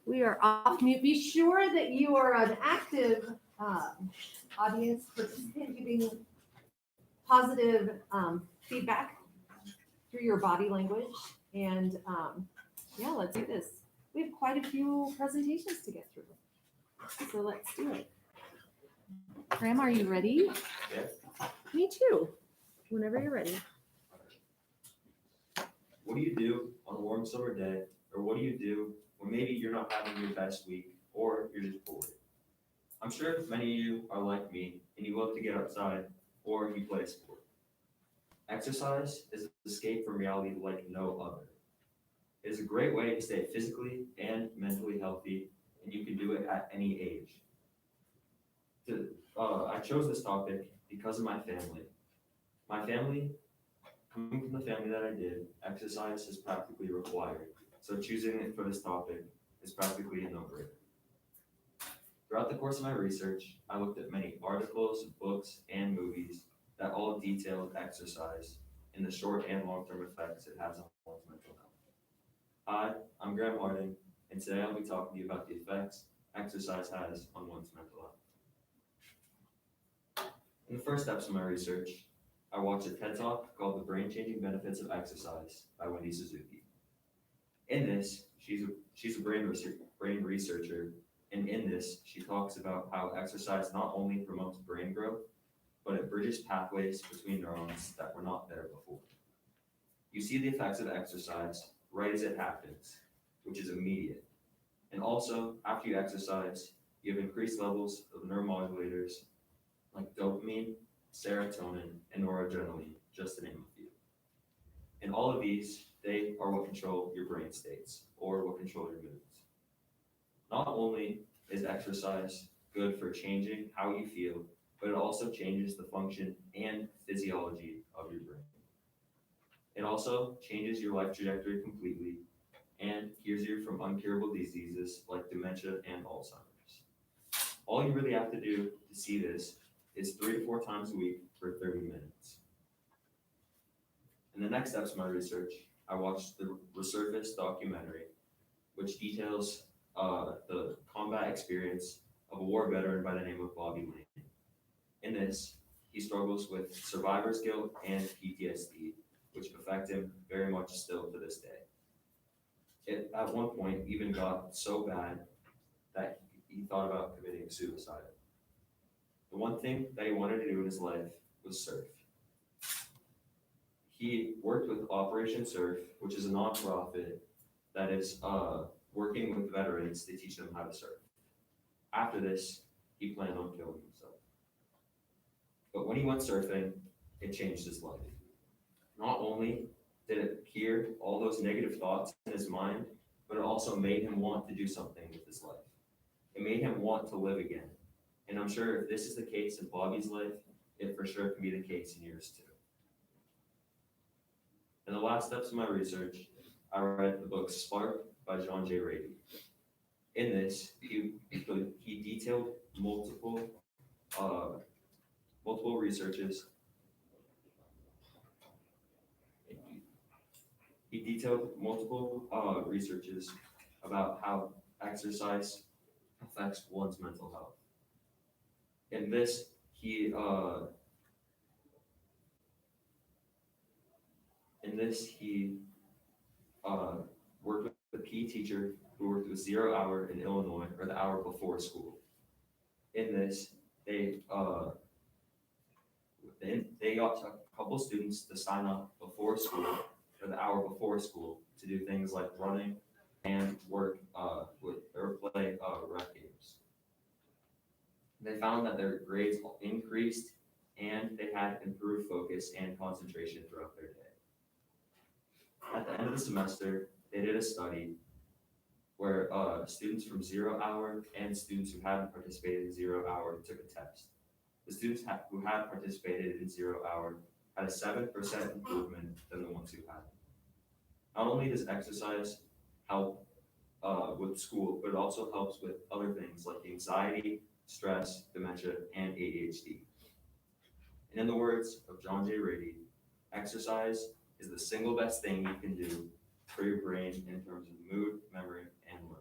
We are off mute. Be sure that you are an active audience participant giving positive feedback through your body language. And yeah, let's do this. We have quite a few presentations to get through. So let's do it. Graham, are you ready? Yes. Me too. Whenever you're ready. What do you do on a warm summer day? Or what do you do when maybe you're not having your best week or you're just bored? I'm sure many of you are like me and you love to get outside or you play a sport. Exercise is an escape from reality like no other. It is a great way to stay physically and mentally healthy, and you can do it at any age. I chose this topic because of my family. My family, coming from the family that I did, exercise is practically required. So choosing it for this topic is practically a no-brainer. Throughout the course of my research, I looked at many articles, books, and movies that all detailed exercise and the short and long-term effects it has on one's mental health. Hi, I'm Graham Harding, and today I'll be talking to you about the effects exercise has on one's mental health. In the first steps of my research, I watched a TED Talk called The Brain-Changing Benefits of Exercise by Wendy Suzuki. In this, she's a brain researcher, and in this, she talks about how exercise not only promotes brain growth, but it bridges pathways between neurons that were not there before. You see the effects of exercise right as it happens, which is immediate. And also, after you exercise, you have increased levels of neuromodulators like dopamine, serotonin, and noradrenaline, just to name a few. And all of these, they are what control your brain states, or what control your moods. Not only is exercise good for changing how you feel, but it also changes the function and physiology of your brain. It also changes your life trajectory completely and cures you from uncurable diseases like dementia and Alzheimer's. All you really have to do to see this is 3 to 4 times a week for 30 minutes. In the next steps of my research, I watched the Resurface Documentary, which details the combat experience of a war veteran by the name of Bobby Lane. In this, he struggles with survivor's guilt and PTSD, which affect him very much still to this day. It at one point even got so bad that he thought about committing suicide. The one thing that he wanted to do in his life was surf. He worked with Operation Surf, which is a nonprofit that is working with veterans to teach them how to surf. After this, he planned on killing himself. But when he went surfing, it changed his life. Not only did it cure all those negative thoughts in his mind, but it also made him want to do something with his life. It made him want to live again. And I'm sure if this is the case in Bobby's life, it for sure can be the case in yours too. In the last steps of my research, I read the book Spark by John J. Rady. In this, he detailed multiple researches. He detailed multiple researches about how exercise affects one's mental health. In this, he worked with a PE teacher who worked with 0 hour in Illinois, or the hour before school. In this, they got a couple students to sign up before school, or the hour before school, to do things like running and work or play rec games. They found that their grades increased and they had improved focus and concentration throughout their day. At the end of the semester, they did a study where students from 0 hour and students who hadn't participated in 0 hour took a test. The students who had participated in 0 hour had a 7% improvement than the ones who hadn't. Not only does exercise help with school, but it also helps with other things like anxiety, stress, dementia, and ADHD. And in the words of John J. Rady, exercise is the single best thing you can do for your brain in terms of mood, memory, and learning.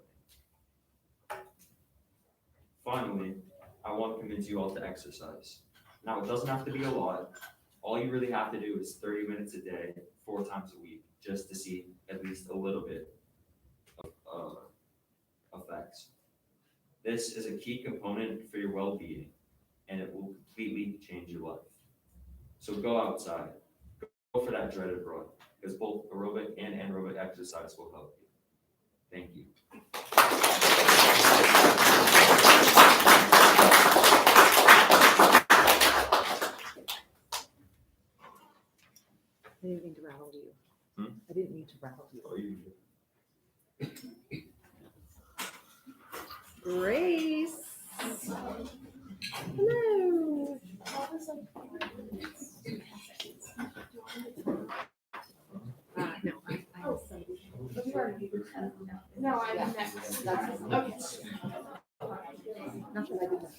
Finally, I want to convince you all to exercise. Now, it doesn't have to be a lot. All you really have to do is 30 minutes a day, 4 times a week, just to see at least a little bit of effects. This is a key component for your well-being, and it will completely change your life. So go outside. Go for that dreaded run, because both aerobic and anaerobic exercise will help you. Thank you. I didn't mean to rattle you. I didn't mean to rattle you. Oh, you Grace. Hello. No, No, I didn't. Okay. not that I didn't.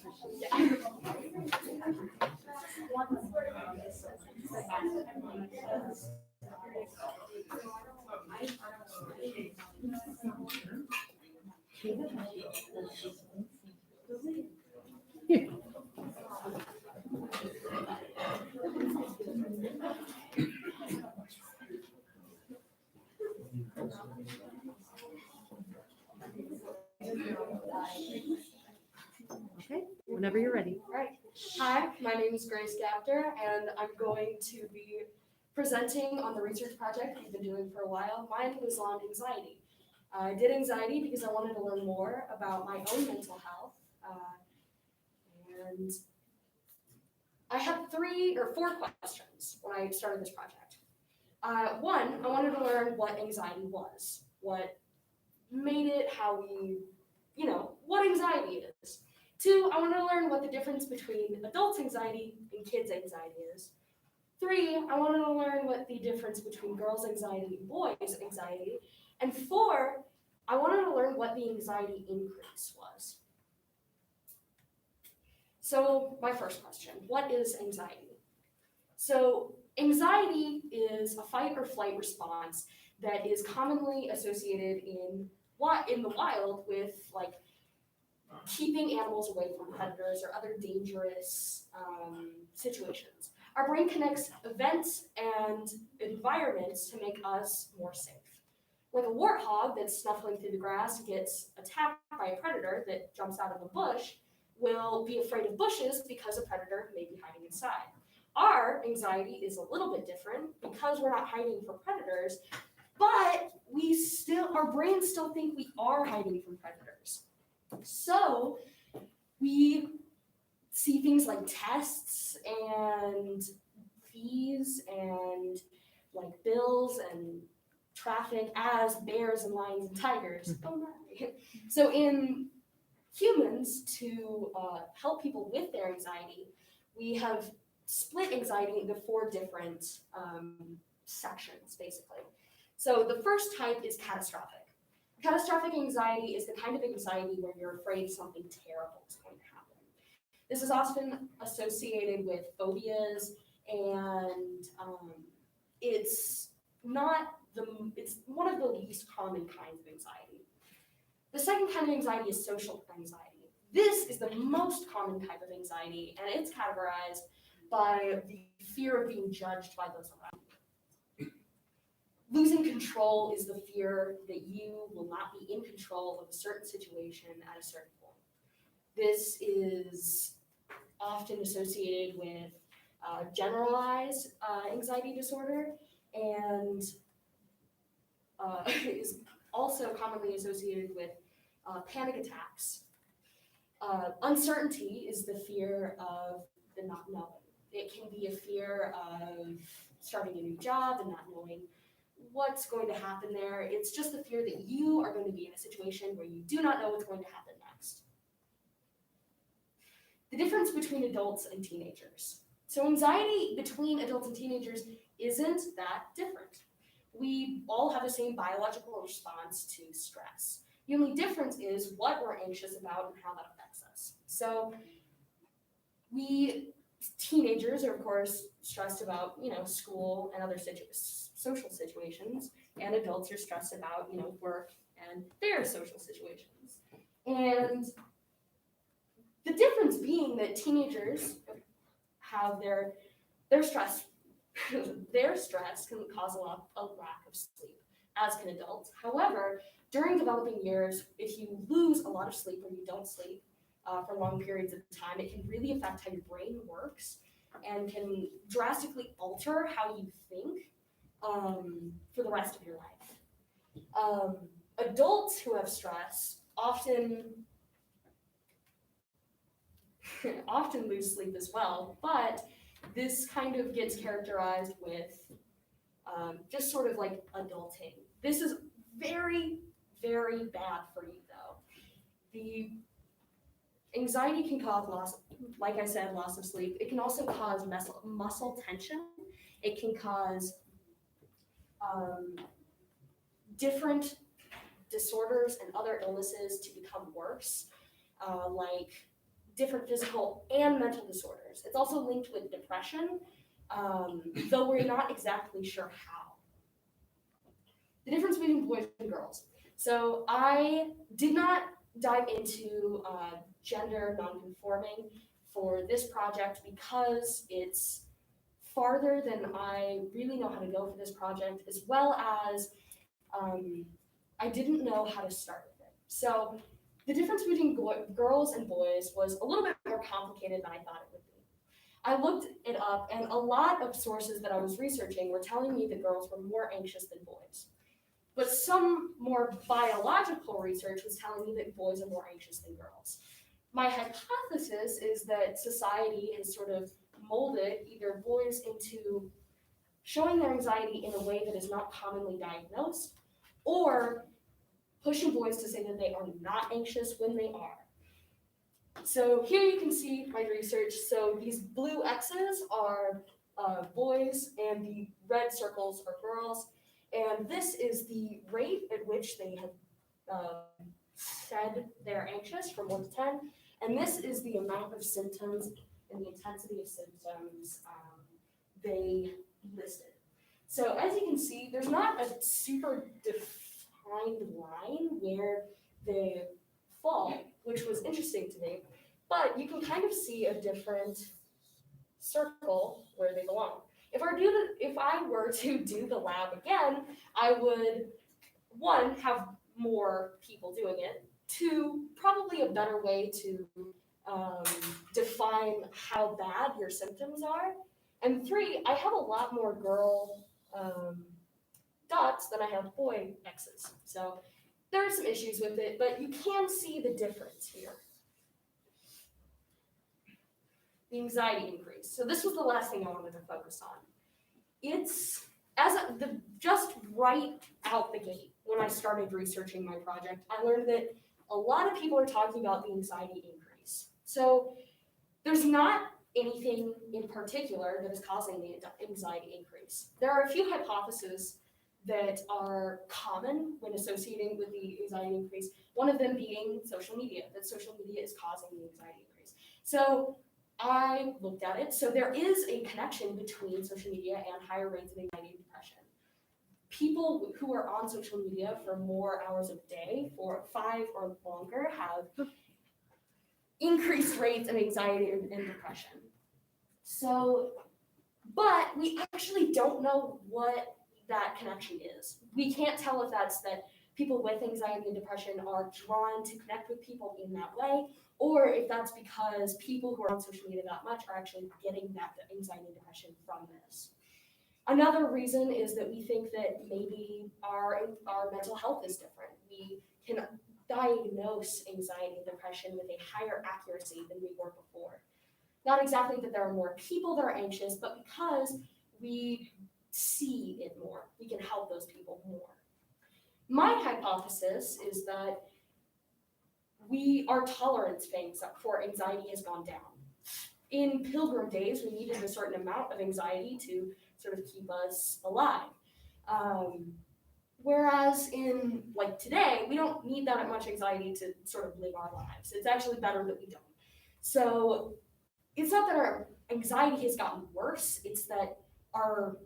Okay, whenever you're ready. Right. Hi, my name is Grace Gapter, and I'm going to be presenting on the research project we've been doing for a while. Mine was on anxiety. I did anxiety because I wanted to learn more about my own mental health. And I had 3 or 4 questions when I started this project. One, I wanted to learn what anxiety was, what made it, how we, what anxiety is. 2, I wanted to learn what the difference between adults' anxiety and kids' anxiety is. 3, I wanted to learn what the difference between girls' anxiety and boys' anxiety. And 4, I wanted to learn what the anxiety increase was. So my first question, what is anxiety? So anxiety is a fight or flight response that is commonly associated in the wild with like keeping animals away from predators or other dangerous situations. Our brain connects events and environments to make us more safe. Like a warthog that's snuffling through the grass gets attacked by a predator that jumps out of a bush will be afraid of bushes because a predator may be hiding inside. Our anxiety is a little bit different because we're not hiding from predators, but our brains still think we are hiding from predators. So we see things like tests and fees and like bills and traffic as bears and lions and tigers. Oh my. So in humans, to help people with their anxiety, we have split anxiety into 4 different sections, basically. So the first type is catastrophic. Catastrophic anxiety is the kind of anxiety where you're afraid something terrible is going to happen. This is often associated with phobias, and it's one of the least common kinds of anxiety. The second kind of anxiety is social anxiety. This is the most common type of anxiety, and it's categorized by the fear of being judged by those around you. Losing control is the fear that you will not be in control of a certain situation at a certain point. This is often associated with generalized anxiety disorder, and is also commonly associated with panic attacks. Uncertainty is the fear of the not knowing. It can be a fear of starting a new job and not knowing what's going to happen there. It's just the fear that you are going to be in a situation where you do not know what's going to happen next. The difference between adults and teenagers. So anxiety between adults and teenagers isn't that different. We all have the same biological response to stress. The only difference is what we're anxious about and how that affects us. So teenagers are of course stressed about, school and other social situations, and adults are stressed about, work and their social situations. And The difference being that teenagers have their stress their stress can cause a lack of sleep, as can adults. However, during developing years, if you lose a lot of sleep or you don't sleep for long periods of time, it can really affect how your brain works and can drastically alter how you think for the rest of your life. Adults who have stress often lose sleep as well, but this kind of gets characterized with just sort of like adulting. This is very, very bad for you though. The anxiety can cause loss, like I said, loss of sleep. It can also cause muscle tension. It can cause different disorders and other illnesses to become worse, like different physical and mental disorders. It's also linked with depression, though we're not exactly sure how. The difference between boys and girls. So I did not dive into gender nonconforming for this project because it's farther than I really know how to go for this project, as well as I didn't know how to start with it. So the difference between girls and boys was a little bit more complicated than I thought it would be. I looked it up, and a lot of sources that I was researching were telling me that girls were more anxious than boys. But some more biological research was telling me that boys are more anxious than girls. My hypothesis is that society has sort of molded either boys into showing their anxiety in a way that is not commonly diagnosed, or pushing boys to say that they are not anxious when they are. So here you can see my research. So these blue X's are boys and the red circles are girls. And this is the rate at which they have said they're anxious from 1 to 10. And this is the amount of symptoms and the intensity of symptoms they listed. So as you can see, there's not a super defined line where they fall, which was interesting to me, but you can kind of see a different circle where they belong. If I were to do the lab again, I would, 1, have more people doing it, 2, probably a better way to define how bad your symptoms are, and 3, I have a lot more girl dots than I have boy X's. So there are some issues with it, but you can see the difference here. The anxiety increase. So this was the last thing I wanted to focus on. It's just right out the gate when I started researching my project, I learned that a lot of people are talking about the anxiety increase. So there's not anything in particular that is causing the anxiety increase. There are a few hypotheses that are common when associating with the anxiety increase, one of them being social media, that social media is causing the anxiety increase. So I looked at it. So there is a connection between social media and higher rates of anxiety and depression. People who are on social media for more hours a day, for 5 or longer, have increased rates of anxiety and depression. So, but we actually don't know what that connection is. We can't tell if that's that people with anxiety and depression are drawn to connect with people in that way, or if that's because people who are on social media that much are actually getting that anxiety and depression from this. Another reason is that we think that maybe our mental health is different. We can diagnose anxiety and depression with a higher accuracy than we were before. Not exactly that there are more people that are anxious, but because we see it more, we can help those people more. My hypothesis is that our tolerance for anxiety has gone down. In Pilgrim days, we needed a certain amount of anxiety to sort of keep us alive. Whereas in like today, we don't need that much anxiety to sort of live our lives. It's actually better that we don't. So it's not that our anxiety has gotten worse, it's that our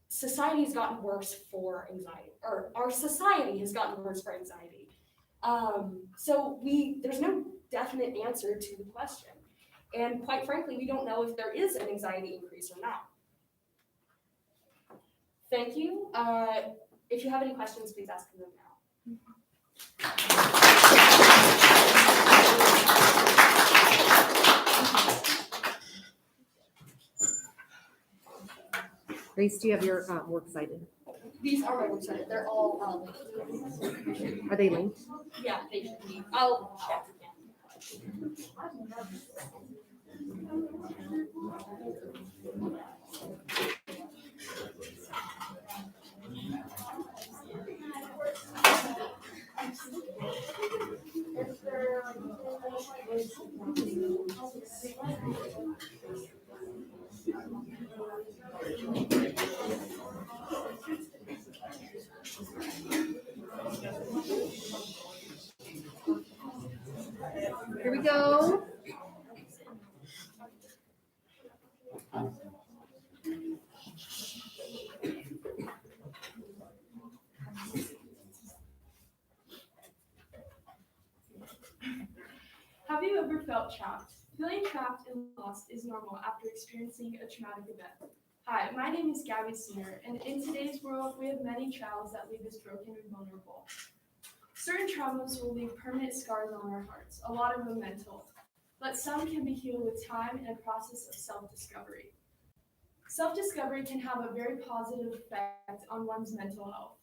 society has gotten worse for anxiety, or our society has gotten worse for anxiety. There's no definite answer to the question. And quite frankly, we don't know if there is an anxiety increase or not. Thank you. If you have any questions, please ask them now. Grace, do you have your works cited? These are my works cited. They're all Are they linked? yeah, they should be. I'll check again. Here we go. Have you ever felt trapped? Feeling trapped and lost is normal after experiencing a traumatic event. Hi, my name is Gabby Senior, and in today's world, we have many trials that leave us broken and vulnerable. Certain traumas will leave permanent scars on our hearts, a lot of them mental, but some can be healed with time and a process of self-discovery. Self-discovery can have a very positive effect on one's mental health.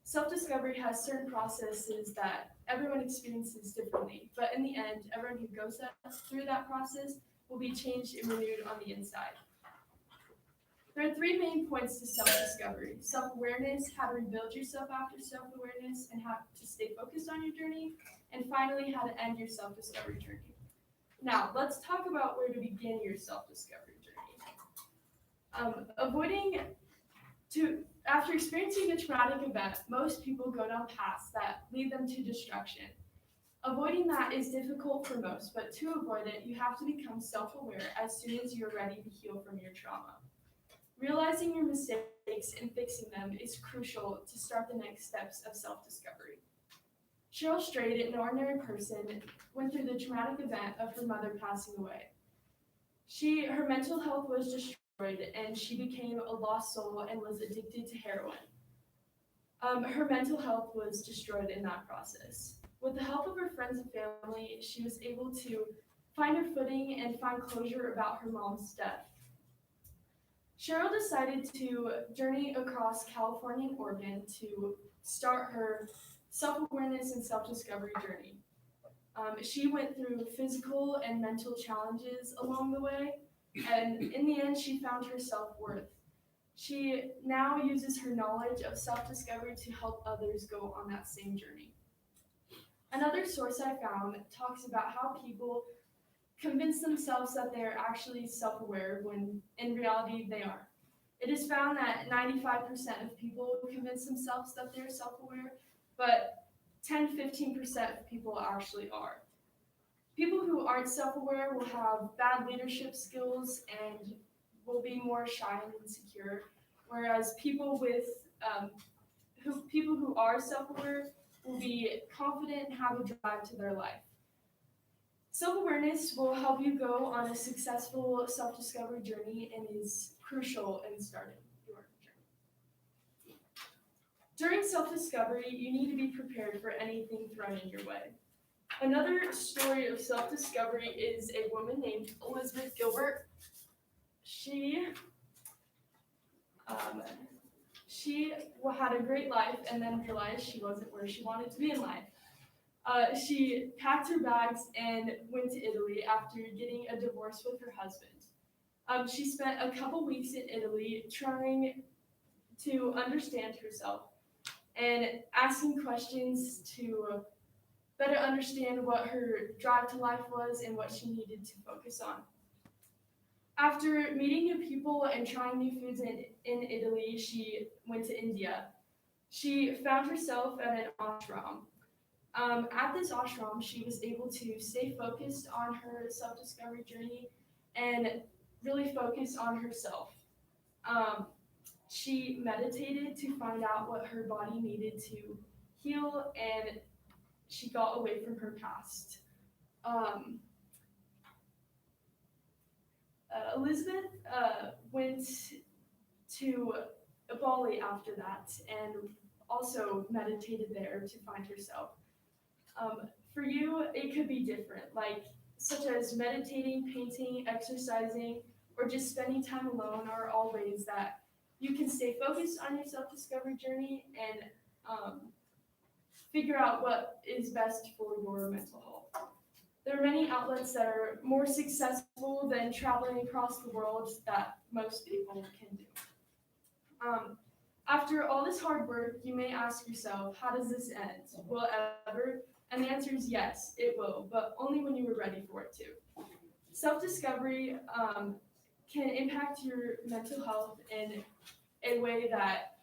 Self-discovery has certain processes that everyone experiences differently, but in the end, everyone who goes through that process will be changed and renewed on the inside. There are three main points to self-discovery: self-awareness, how to rebuild yourself after self-awareness, and how to stay focused on your journey, and finally, how to end your self-discovery journey. Now, let's talk about where to begin your self-discovery journey. After experiencing a traumatic event, most people go down paths that lead them to destruction. Avoiding that is difficult for most, but to avoid it, you have to become self-aware as soon as you're ready to heal from your trauma. Realizing your mistakes and fixing them is crucial to start the next steps of self-discovery. Cheryl Strait, an ordinary person, went through the traumatic event of her mother passing away. Her mental health was destroyed, and she became a lost soul and was addicted to heroin. Her mental health was destroyed in that process. With the help of her friends and family, she was able to find her footing and find closure about her mom's death. Cheryl decided to journey across California and Oregon to start her self-awareness and self-discovery journey. She went through physical and mental challenges along the way, and in the end, she found her self-worth. She now uses her knowledge of self-discovery to help others go on that same journey. Another source I found talks about how people convince themselves that they're actually self-aware when in reality they aren't. It is found that 95% of people convince themselves that they're self-aware, but 10-15% of people actually are. People who aren't self-aware will have bad leadership skills and will be more shy and insecure, whereas people who are self-aware will be confident and have a drive to their life. Self-awareness will help you go on a successful self-discovery journey and is crucial in starting your journey. During self-discovery, you need to be prepared for anything thrown in your way. Another story of self-discovery is a woman named Elizabeth Gilbert. She had a great life and then realized she wasn't where she wanted to be in life. She packed her bags and went to Italy after getting a divorce with her husband. She spent a couple weeks in Italy trying to understand herself and asking questions to better understand what her drive to life was and what she needed to focus on. After meeting new people and trying new foods in Italy, she went to India. She found herself at an ashram. At this ashram, she was able to stay focused on her self-discovery journey and really focus on herself. She meditated to find out what her body needed to heal, and she got away from her past. Elizabeth went to Bali after that and also meditated there to find herself. For you, it could be different, such as meditating, painting, exercising, or just spending time alone are all ways that you can stay focused on your self-discovery journey and figure out what is best for your mental health. There are many outlets that are more successful than traveling across the world that most people can do. After all this hard work, you may ask yourself, how does this end? Will it ever? And the answer is yes, it will, but only when you were ready for it to. Self-discovery can impact your mental health in a way that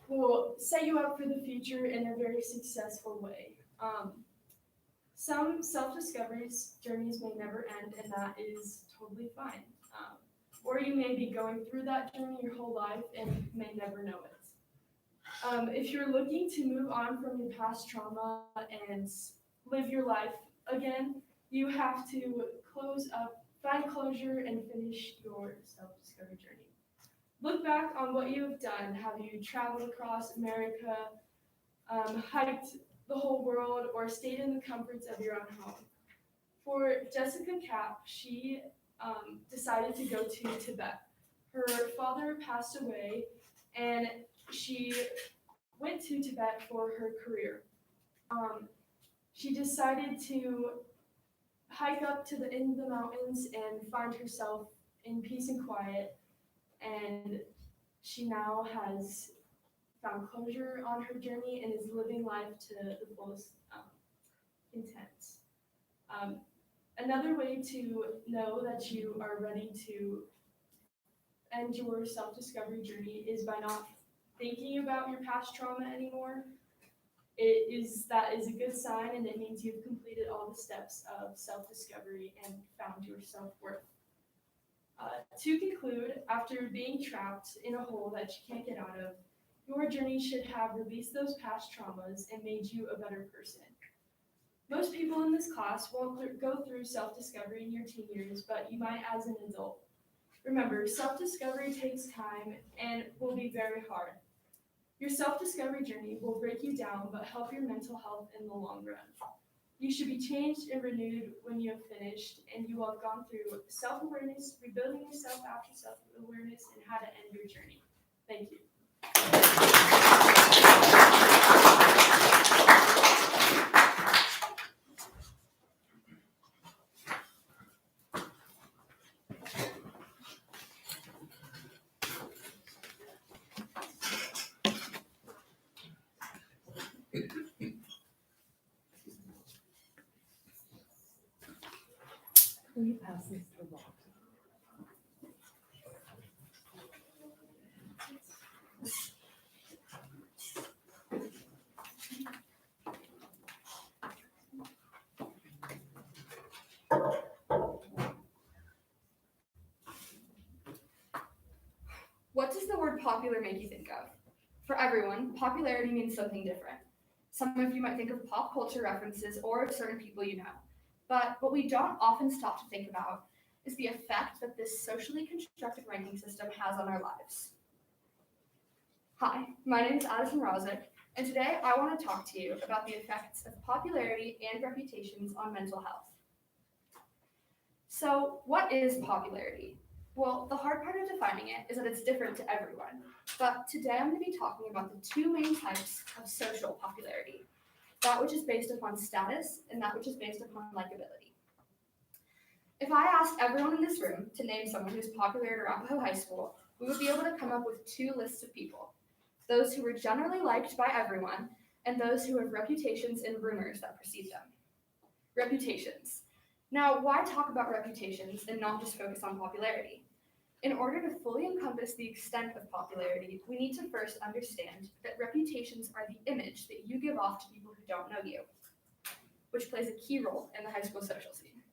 will set you up for the future in a very successful way. Some self-discovery journeys may never end, and that is totally fine. Or you may be going through that journey your whole life and may never know it. If you're looking to move on from your past trauma and live your life again, you have to find closure and finish your self-discovery journey. Look back on what you have done. Have you traveled across America, hiked the whole world, or stayed in the comforts of your own home? For Jessica Kapp, she decided to go to Tibet. Her father passed away, and she went to Tibet for her career. She decided to hike up to the end of the mountains and find herself in peace and quiet, and she now has found closure on her journey and is living life to the fullest intent. Another way to know that you are ready to end your self-discovery journey is by not thinking about your past trauma anymore. That is a good sign, and it means you've completed all the steps of self-discovery and found your self-worth. To conclude, after being trapped in a hole that you can't get out of, your journey should have released those past traumas and made you a better person. Most people in this class won't go through self-discovery in your teen years, but you might as an adult. Remember, self-discovery takes time and will be very hard. Your self-discovery journey will break you down, but help your mental health in the long run. You should be changed and renewed when you have finished, and you will have gone through self-awareness, rebuilding yourself after self-awareness, and how to end your journey. Thank you. Will you pass this to Bob? What does the word popular make you think of? For everyone, popularity means something different. Some of you might think of pop culture references or of certain people you know. But what we don't often stop to think about is the effect that this socially constructed ranking system has on our lives. Hi, my name is Addison Rozick, and today I want to talk to you about the effects of popularity and reputations on mental health. So, what is popularity? Well, the hard part of defining it is that it's different to everyone. But today I'm going to be talking about the two main types of social popularity. That which is based upon status and that which is based upon likability. If I asked everyone in this room to name someone who's popular at Arapahoe High School, we would be able to come up with two lists of people. Those who were generally liked by everyone and those who have reputations and rumors that precede them. Reputations. Now, why talk about reputations and not just focus on popularity? In order to fully encompass the extent of popularity, we need to first understand that reputations are the image that you give off to people who don't know you, which plays a key role in the high school social scene.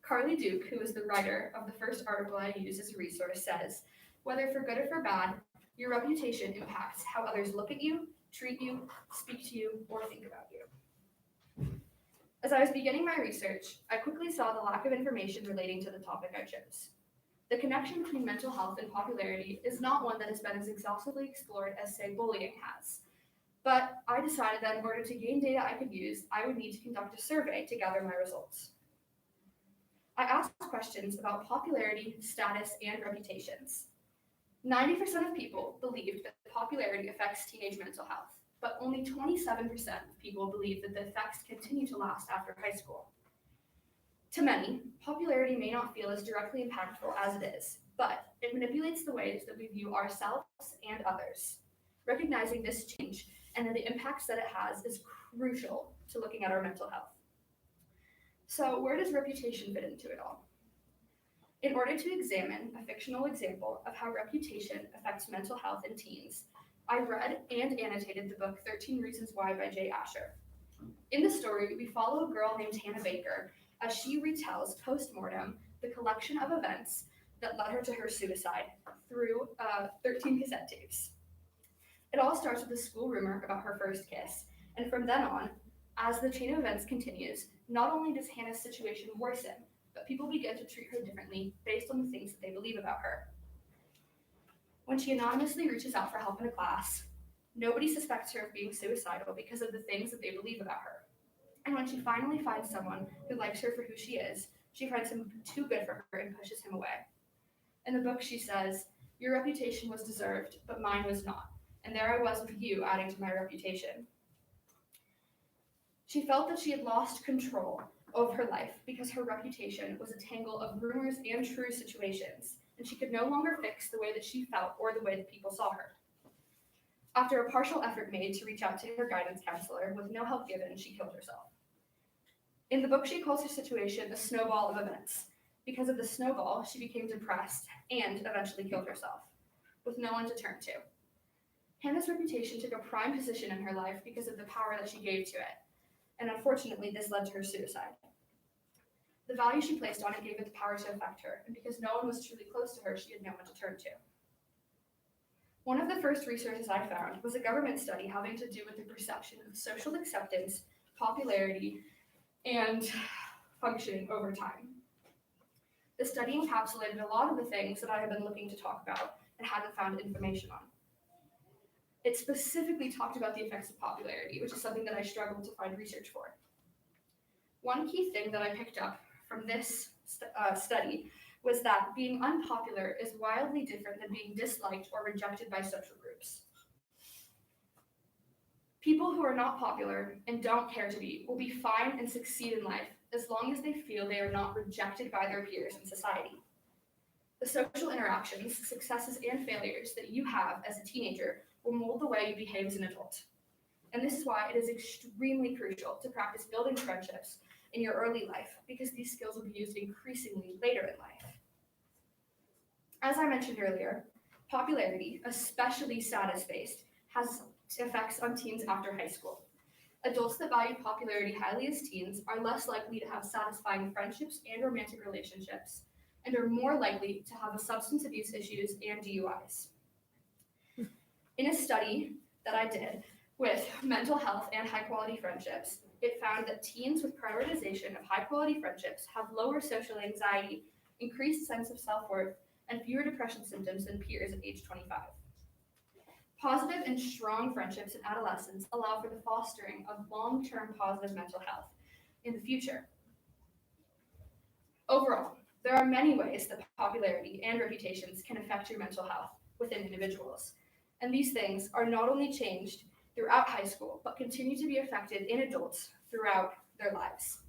Carly Duke, who is the writer of the first article I use as a resource, says, whether for good or for bad, your reputation impacts how others look at you, treat you, speak to you, or think about you. As I was beginning my research, I quickly saw the lack of information relating to the topic I chose. The connection between mental health and popularity is not one that has been as exhaustively explored as, say, bullying has. But I decided that in order to gain data I could use, I would need to conduct a survey to gather my results. I asked questions about popularity, status, and reputations. 90% of people believed that popularity affects teenage mental health, but only 27% of people believe that the effects continue to last after high school. To many, popularity may not feel as directly impactful as it is, but it manipulates the ways that we view ourselves and others. Recognizing this change and the impacts that it has is crucial to looking at our mental health. So where does reputation fit into it all? In order to examine a fictional example of how reputation affects mental health in teens, I read and annotated the book 13 Reasons Why by Jay Asher. In the story, we follow a girl named Hannah Baker as she retells post-mortem the collection of events that led her to her suicide through 13 cassette tapes. It all starts with a school rumor about her first kiss, and from then on, as the chain of events continues, not only does Hannah's situation worsen, but people begin to treat her differently based on the things that they believe about her. When she anonymously reaches out for help in a class, nobody suspects her of being suicidal because of the things that they believe about her. And when she finally finds someone who likes her for who she is, she finds him too good for her and pushes him away. In the book, she says, "Your reputation was deserved, but mine was not. And there I was with you adding to my reputation." She felt that she had lost control of her life because her reputation was a tangle of rumors and true situations, and she could no longer fix the way that she felt or the way that people saw her. After a partial effort made to reach out to her guidance counselor with no help given, she killed herself. In the book, she calls her situation a snowball of events. Because of the snowball, she became depressed and eventually killed herself, with no one to turn to. Hannah's reputation took a prime position in her life because of the power that she gave to it, and unfortunately, this led to her suicide. The value she placed on it gave it the power to affect her, and because no one was truly close to her, she had no one to turn to. One of the first resources I found was a government study having to do with the perception of social acceptance, popularity, and functioning over time. The study encapsulated a lot of the things that I had been looking to talk about and hadn't found information on. It specifically talked about the effects of popularity, which is something that I struggled to find research for. One key thing that I picked up from this study was that being unpopular is wildly different than being disliked or rejected by social groups. People who are not popular and don't care to be will be fine and succeed in life as long as they feel they are not rejected by their peers in society. The social interactions, successes, and failures that you have as a teenager will mold the way you behave as an adult. And this is why it is extremely crucial to practice building friendships in your early life, because these skills will be used increasingly later in life. As I mentioned earlier, popularity, especially status-based, has effects on teens after high school. Adults that value popularity highly as teens are less likely to have satisfying friendships and romantic relationships, and are more likely to have substance abuse issues and DUIs. In a study that I did with mental health and high-quality friendships, it found that teens with prioritization of high-quality friendships have lower social anxiety, increased sense of self-worth, and fewer depression symptoms than peers at age 25. Positive and strong friendships in adolescence allow for the fostering of long-term positive mental health in the future. Overall, there are many ways that popularity and reputations can affect your mental health within individuals. And these things are not only changed throughout high school, but continue to be affected in adults throughout their lives.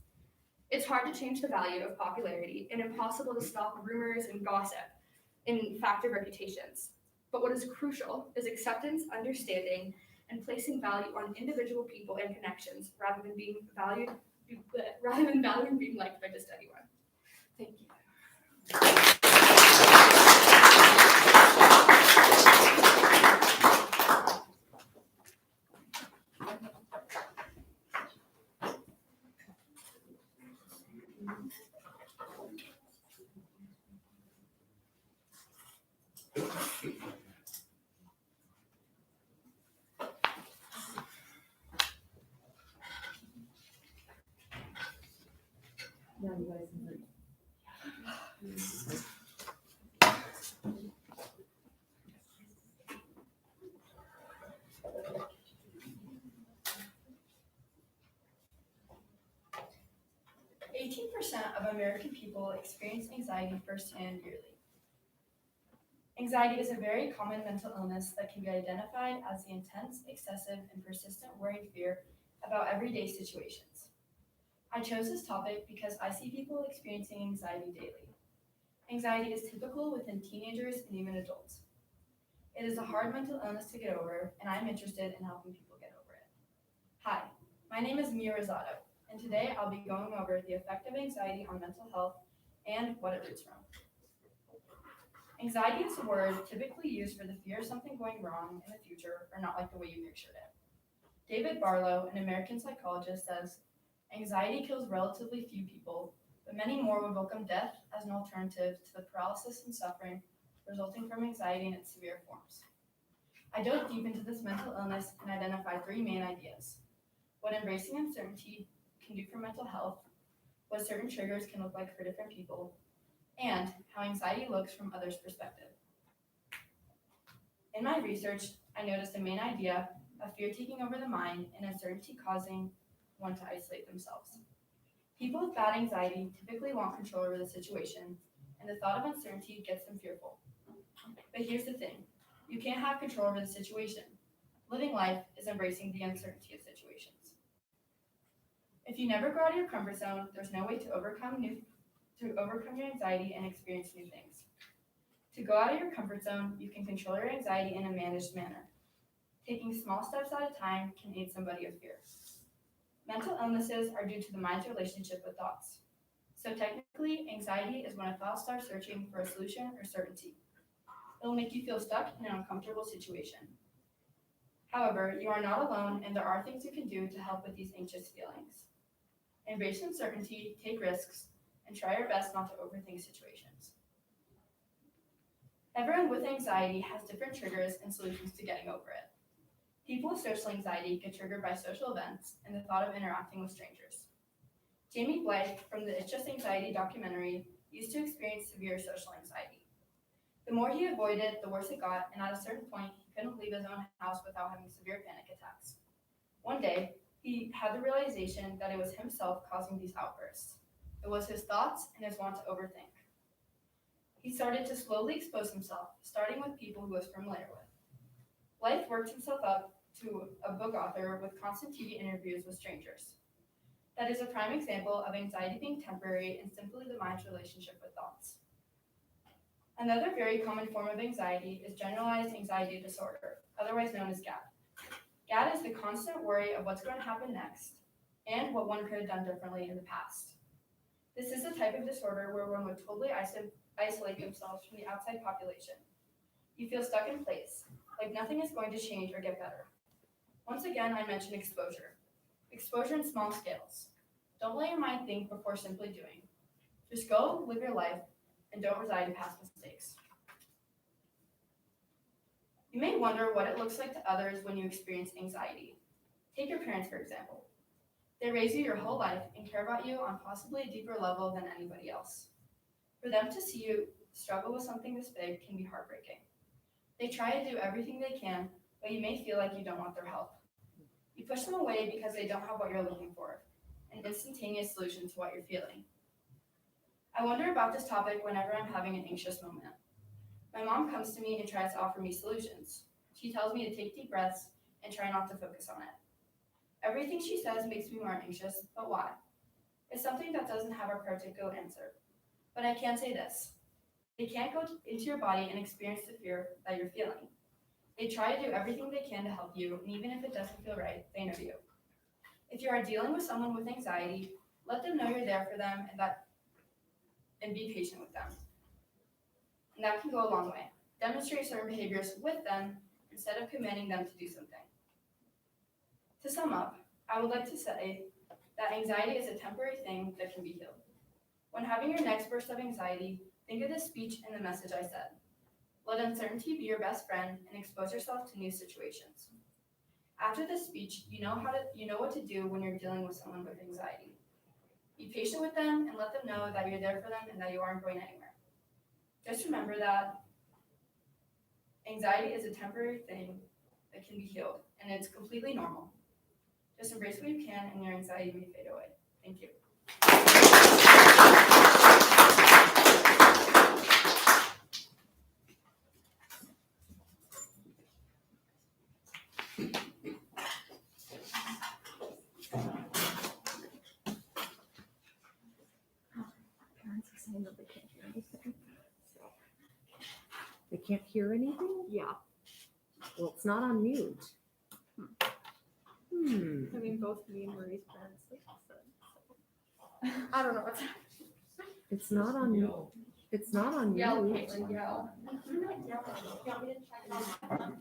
It's hard to change the value of popularity and impossible to stop rumors and gossip in fact of reputations. But what is crucial is acceptance, understanding, and placing value on individual people and connections rather than valuing being liked by just anyone. Thank you. isn't it? 18% of American people experience anxiety firsthand yearly. Anxiety is a very common mental illness that can be identified as the intense, excessive, and persistent worry and fear about everyday situations. I chose this topic because I see people experiencing anxiety daily. Anxiety is typical within teenagers and even adults. It is a hard mental illness to get over, and I'm interested in helping people get over it. Hi, my name is Mia Rosado, and today I'll be going over the effect of anxiety on mental health and what it roots from. Anxiety is a word typically used for the fear of something going wrong in the future or not like the way you pictured it. David Barlow, an American psychologist, says, "Anxiety kills relatively few people, but many more would welcome death as an alternative to the paralysis and suffering resulting from anxiety in its severe forms." I dove deep into this mental illness and identified 3 main ideas: what embracing uncertainty can do for mental health, what certain triggers can look like for different people, and how anxiety looks from others' perspective. In my research, I noticed a main idea of fear taking over the mind and uncertainty causing one to isolate themselves. People with bad anxiety typically want control over the situation, and the thought of uncertainty gets them fearful. But here's the thing, you can't have control over the situation. Living life is embracing the uncertainty of situations. If you never go out of your comfort zone, there's no way to overcome your anxiety and experience new things. To go out of your comfort zone, you can control your anxiety in a managed manner. Taking small steps at a time can aid somebody with fear. Mental illnesses are due to the mind's relationship with thoughts. So technically, anxiety is when a thought starts searching for a solution or certainty. It will make you feel stuck in an uncomfortable situation. However, you are not alone, and there are things you can do to help with these anxious feelings. Embrace uncertainty, take risks, and try your best not to overthink situations. Everyone with anxiety has different triggers and solutions to getting over it. People with social anxiety get triggered by social events and the thought of interacting with strangers. Jamie Blythe from the It's Just Anxiety documentary used to experience severe social anxiety. The more he avoided, the worse it got, and at a certain point, he couldn't leave his own house without having severe panic attacks. One day, he had the realization that it was himself causing these outbursts. It was his thoughts and his want to overthink. He started to slowly expose himself, starting with people he was familiar with. Blythe worked himself up to a book author with constant TV interviews with strangers. That is a prime example of anxiety being temporary and simply the mind's relationship with thoughts. Another very common form of anxiety is generalized anxiety disorder, otherwise known as GAD. GAD is the constant worry of what's going to happen next and what one could have done differently in the past. This is a type of disorder where one would totally isolate themselves from the outside population. You feel stuck in place, like nothing is going to change or get better. Once again, I mention exposure. Exposure in small scales. Don't let your mind think before simply doing. Just go, live your life, and don't reside in past mistakes. You may wonder what it looks like to others when you experience anxiety. Take your parents, for example. They raise you your whole life and care about you on possibly a deeper level than anybody else. For them to see you struggle with something this big can be heartbreaking. They try to do everything they can, but you may feel like you don't want their help. You push them away because they don't have what you're looking for, an instantaneous solution to what you're feeling. I wonder about this topic whenever I'm having an anxious moment. My mom comes to me and tries to offer me solutions. She tells me to take deep breaths and try not to focus on it. Everything she says makes me more anxious, but why? It's something that doesn't have a particular answer. But I can say this. They can't go into your body and experience the fear that you're feeling. They try to do everything they can to help you, and even if it doesn't feel right, they know you. If you are dealing with someone with anxiety, let them know you're there for them and be patient with them. And that can go a long way. Demonstrate certain behaviors with them instead of commanding them to do something. To sum up, I would like to say that anxiety is a temporary thing that can be healed. When having your next burst of anxiety, think of this speech and the message I said. Let uncertainty be your best friend and expose yourself to new situations. After this speech, you know what to do when you're dealing with someone with anxiety. Be patient with them and let them know that you're there for them and that you aren't going anywhere. Just remember that anxiety is a temporary thing that can be healed, and it's completely normal. Just embrace what you can, and your anxiety may fade away. Thank you. Parents are saying that they can't hear anything. They can't hear anything? Yeah. Well, it's not on mute. I mean, both me and Marie's parents said. I don't know what's happening. It's not on mute. It's not on Yell, mute. Caitlin, yell. I'm not yelling. You want me to check it on my phone?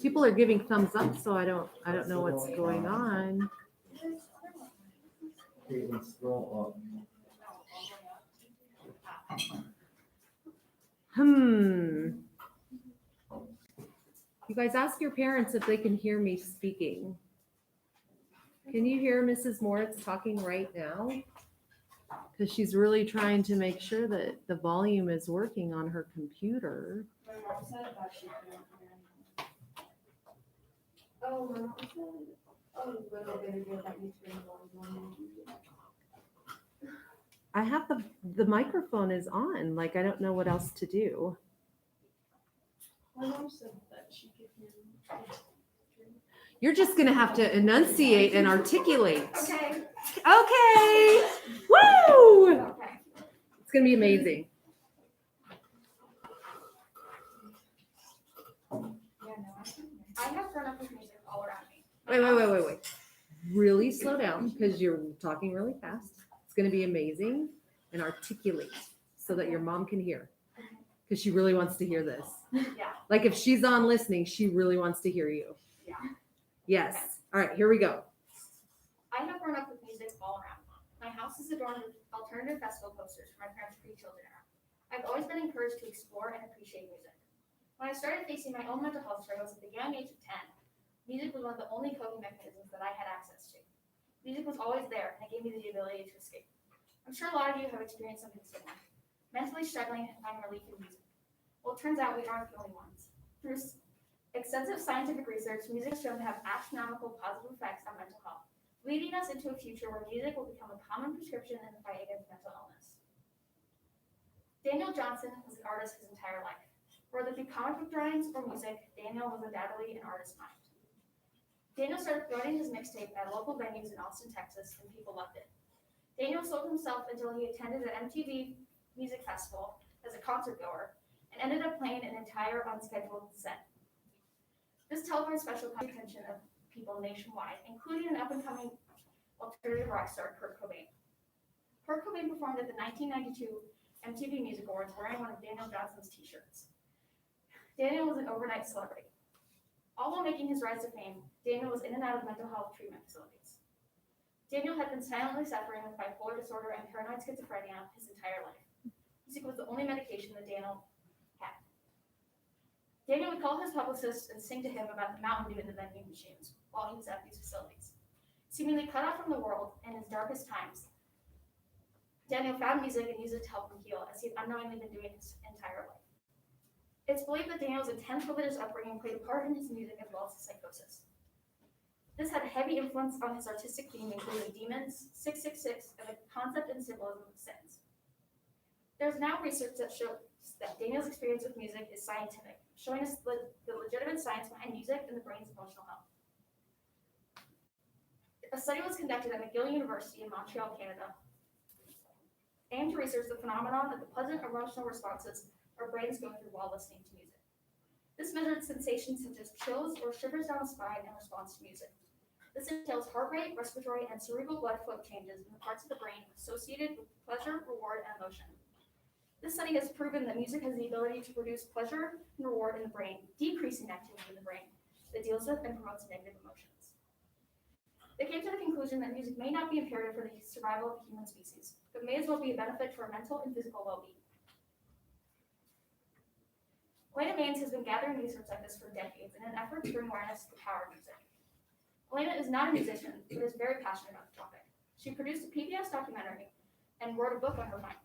People are giving thumbs up, so I don't know what's going on. Caitlin, scroll You guys ask your parents if they can hear me speaking. Can you hear Mrs. Moritz talking right now? Because she's really trying to make sure that the volume is working on her computer. My mom said that she couldn't hear anything. Oh, my mom said a little bit ago that you turned on. I have the microphone is on. Like, I don't know what else to do. My mom said that she could hear me. You're just gonna have to enunciate and articulate. Okay. Okay. Woo! Okay. It's gonna be amazing. Yeah, no, I have grown up with music all around me. Wait. Really slow down because you're talking really fast. It's gonna be amazing, and articulate so that your mom can hear. Because she really wants to hear this. Yeah. Like if she's on listening, she really wants to hear you. Yeah. Yes. Okay. All right, here we go. I have grown up with music all around. My house is adorned with alternative festival posters from my parents' pre-children era. I've always been encouraged to explore and appreciate music. When I started facing my own mental health struggles at the young age of 10, music was one of the only coping mechanisms that I had access to. Music was always there, and it gave me the ability to escape. I'm sure a lot of you have experienced something similar. Mentally struggling and finding relief in music. Well, it turns out we aren't the only ones. Through extensive scientific research, music is shown to have astronomical positive effects on mental health, leading us into a future where music will become a common prescription in the fight against mental illness. Daniel Johnson was an artist his entire life. Whether through comic book drawings or music, Daniel was undoubtedly an artist's mind. Daniel started promoting his mixtape at local venues in Austin, Texas, and people loved it. Daniel sold himself until he attended an MTV Music Festival as a concert goer and ended up playing an entire unscheduled set. This televised special caught the attention of people nationwide, including an up-and-coming alternative rock star, Kurt Cobain. Kurt Cobain performed at the 1992 MTV Music Awards wearing one of Daniel Johnson's t-shirts. Daniel was an overnight celebrity. All while making his rise to fame, Daniel was in and out of mental health treatment facilities. Daniel had been silently suffering with bipolar disorder and paranoid schizophrenia his entire life. Music was the only medication that Daniel had. Daniel would call his publicist and sing to him about the Mountain Dew in the vending machines while he was at these facilities. Seemingly cut off from the world in his darkest times, Daniel found music and used it to help him heal, as he had unknowingly been doing his entire life. It's believed that Daniel's intense religious upbringing played a part in his music as well as his psychosis. This had a heavy influence on his artistic theme, including demons, 666, and the concept and symbolism of sins. There's now research that shows that Daniel's experience with music is scientific, showing us the legitimate science behind music and the brain's emotional health. A study was conducted at McGill University in Montreal, Canada, aimed to research the phenomenon of the pleasant emotional responses our brains go through while listening to music. This measured sensations such as chills or shivers down the spine in response to music. This entails heart rate, respiratory, and cerebral blood flow changes in the parts of the brain associated with pleasure, reward, and emotion. This study has proven that music has the ability to produce pleasure and reward in the brain, decreasing activity in the brain that deals with and promotes negative emotions. They came to the conclusion that music may not be imperative for the survival of the human species, but may as well be a benefit to our mental and physical well-being. Elena Maines has been gathering research like this for decades in an effort to bring awareness to the power of music. Elena is not a musician, but is very passionate about the topic. She produced a PBS documentary and wrote a book on her findings.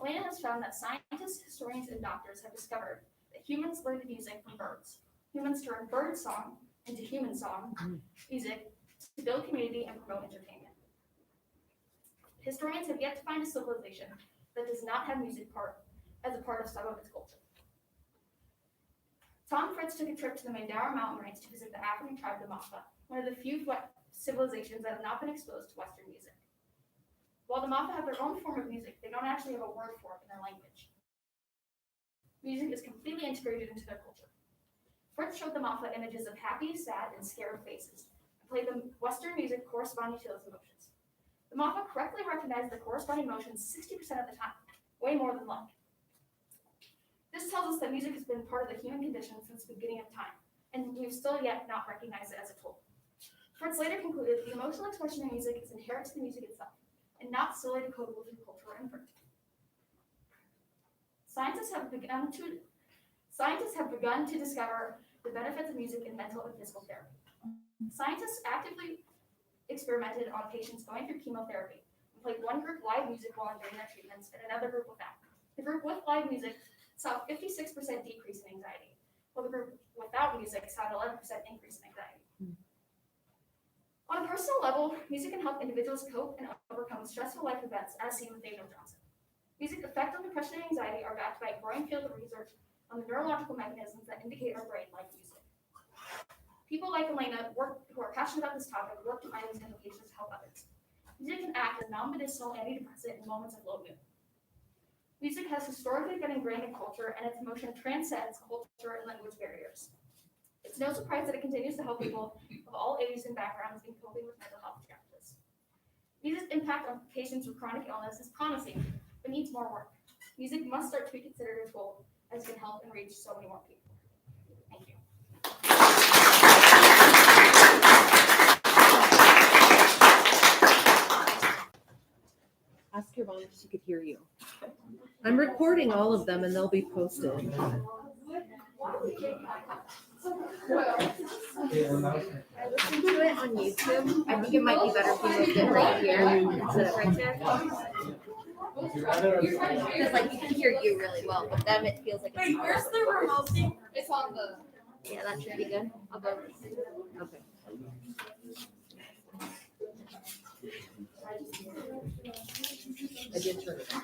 Elena has found that scientists, historians, and doctors have discovered that humans learn music from birds. Humans turn bird song into human song music to build community and promote entertainment. Historians have yet to find a civilization that does not have music as a part of some of its culture. Tom Fritz took a trip to the Mandara mountain range to visit the African tribe of the Mafa, one of the few civilizations that have not been exposed to Western music. While the Mafa have their own form of music, they don't actually have a word for it in their language. Music is completely integrated into their culture. Fritz showed the Mafa images of happy, sad, and scared faces, and played them Western music corresponding to those emotions. The Mafa correctly recognized the corresponding emotions 60% of the time, way more than luck. This tells us that music has been part of the human condition since the beginning of time, and we've still yet not recognized it as a tool. Fritz later concluded the emotional expression in music is inherent to the music itself, and not solely decodable through cultural imprint. Scientists have begun to discover the benefits of music in mental and physical therapy. Scientists actively experimented on patients going through chemotherapy and played one group live music while enduring their treatments and another group without. The group with live music saw a 56% decrease in anxiety, while the group without music saw an 11% increase in anxiety. On a personal level, music can help individuals cope and overcome stressful life events, as seen with Daniel Johnson. Music's effect on depression and anxiety are backed by a growing field of research on the neurological mechanisms that indicate our brain like music. People like Elena who are passionate about this topic work to find these implications to help others. Music can act as non-medicinal antidepressant in moments of low mood. Music has historically been ingrained in culture, and its emotion transcends culture and language barriers. It's no surprise that it continues to help people of all ages and backgrounds in coping with mental health challenges. Music's impact on patients with chronic illness is promising, but needs more work. Music must start to be considered a tool, as it can help and reach so many more people. Thank you. Ask your mom if she could hear you. I'm recording all of them and they'll be posted. I listened to it on YouTube. I think it might be better if we moved it right here instead of right there. Because like you can hear you really well, but them it feels like it's. Wait, where's the remote thing? It's on the. Yeah, that should be good. I'll go. Okay. I did turn it on.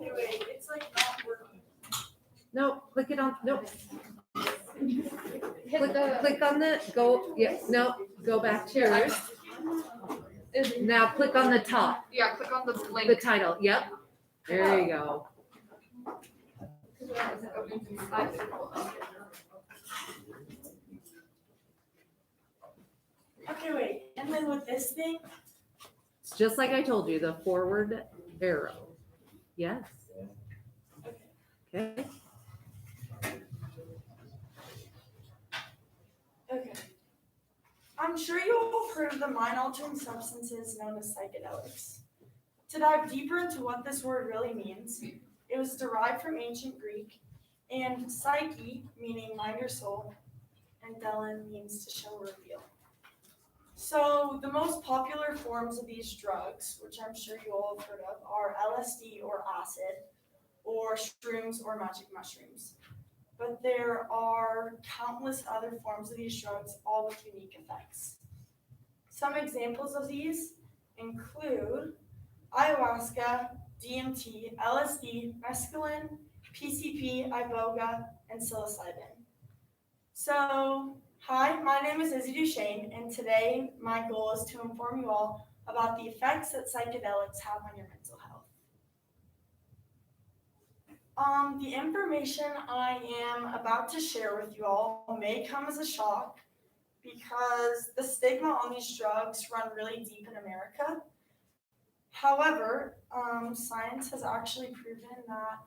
It's like not working. No, click it on, no, Hit the. click on the, go, yeah, no, go back to yours. Now click on the top, Yeah, click on the link. the title, yep. There you go. Okay, wait. And then with this thing, It's just like I told you, the forward arrow. Yes. Okay. okay. I'm sure you all have heard of the mind-altering substances known as psychedelics. To dive deeper into what this word really means, it was derived from ancient Greek, and psyche, meaning mind or soul, and delin means to show or reveal. So the most popular forms of these drugs, which I'm sure you all have heard of, are LSD or acid, or shrooms or magic mushrooms. But there are countless other forms of these drugs, all with unique effects. Some examples of these include ayahuasca, DMT, LSD, mescaline, PCP, iboga, and psilocybin. So, hi, my name is Izzy Duchesne, and today my goal is to inform you all about the effects that psychedelics have on your mental health. The information I am about to share with you all may come as a shock because the stigma on these drugs run really deep in America. However, science has actually proven that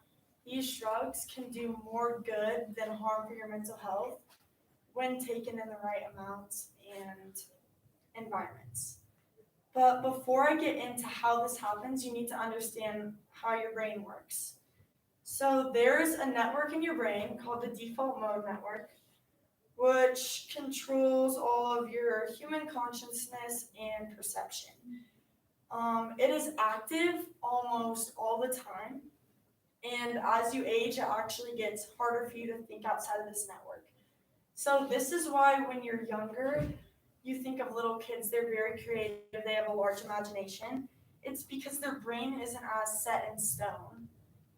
these drugs can do more good than harm for your mental health when taken in the right amounts and environments. But before I get into how this happens, you need to understand how your brain works. So there's a network in your brain called the default mode network, which controls all of your human consciousness and perception. It is active almost all the time, and as you age, it actually gets harder for you to think outside of this network. So this is why when you're younger, you think of little kids, they're very creative, they have a large imagination. It's because their brain isn't as set in stone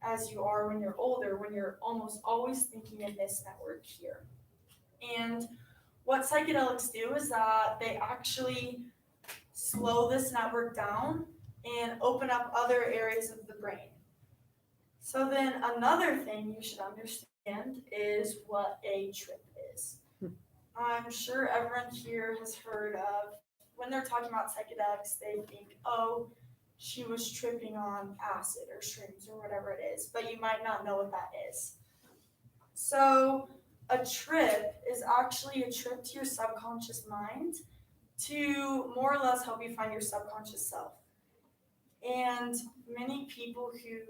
as you are when you're older, when you're almost always thinking in this network here. And what psychedelics do is that they actually slow this network down and open up other areas of the brain. So then another thing you should understand is what a trip is. I'm sure everyone here has heard of, when they're talking about psychedelics, they think, oh, she was tripping on acid or shrooms or whatever it is, but you might not know what that is. So a trip is actually a trip to your subconscious mind to more or less help you find your subconscious self. And many people who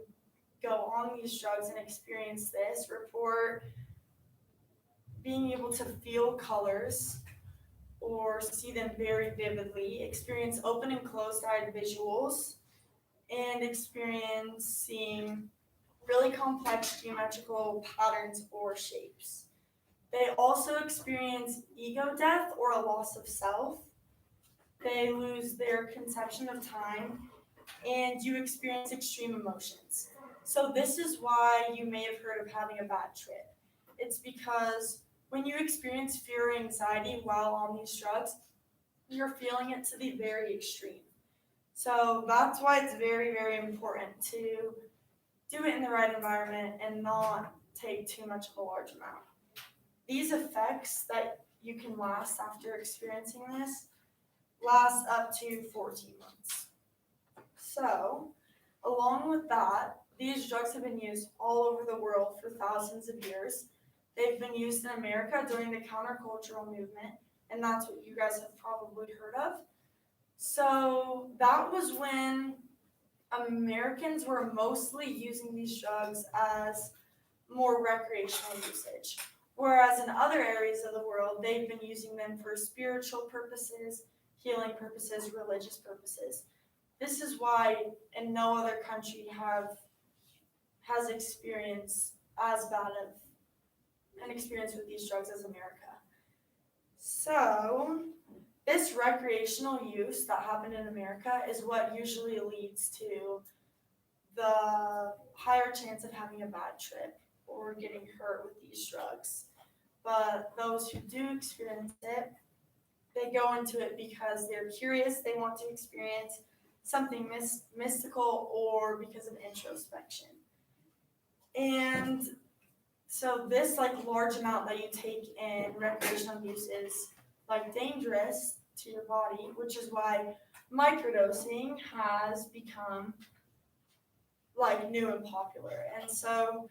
go on these drugs and experience this report being able to feel colors or see them very vividly, experience open and closed-eyed visuals, and experience seeing really complex geometrical patterns or shapes. They also experience ego death or a loss of self. They lose their conception of time, and you experience extreme emotions. So this is why you may have heard of having a bad trip. It's because when you experience fear or anxiety while on these drugs, you're feeling it to the very extreme. So that's why it's very, very important to do it in the right environment and not take too much of a large amount. These effects that you can last after experiencing this last up to 14 months. So, along with that, these drugs have been used all over the world for thousands of years. They've been used in America during the countercultural movement, and that's what you guys have probably heard of. So that was when Americans were mostly using these drugs as more recreational usage. Whereas in other areas of the world, they've been using them for spiritual purposes, healing purposes, religious purposes. This is why in no other country has experienced as bad of an experience with these drugs as America. So this recreational use that happened in America is what usually leads to the higher chance of having a bad trip or getting hurt with these drugs. But those who do experience it, they go into it because they're curious, they want to experience something mystical or because of introspection. And so this large amount that you take in recreational use is dangerous to your body, which is why microdosing has become new and popular. And so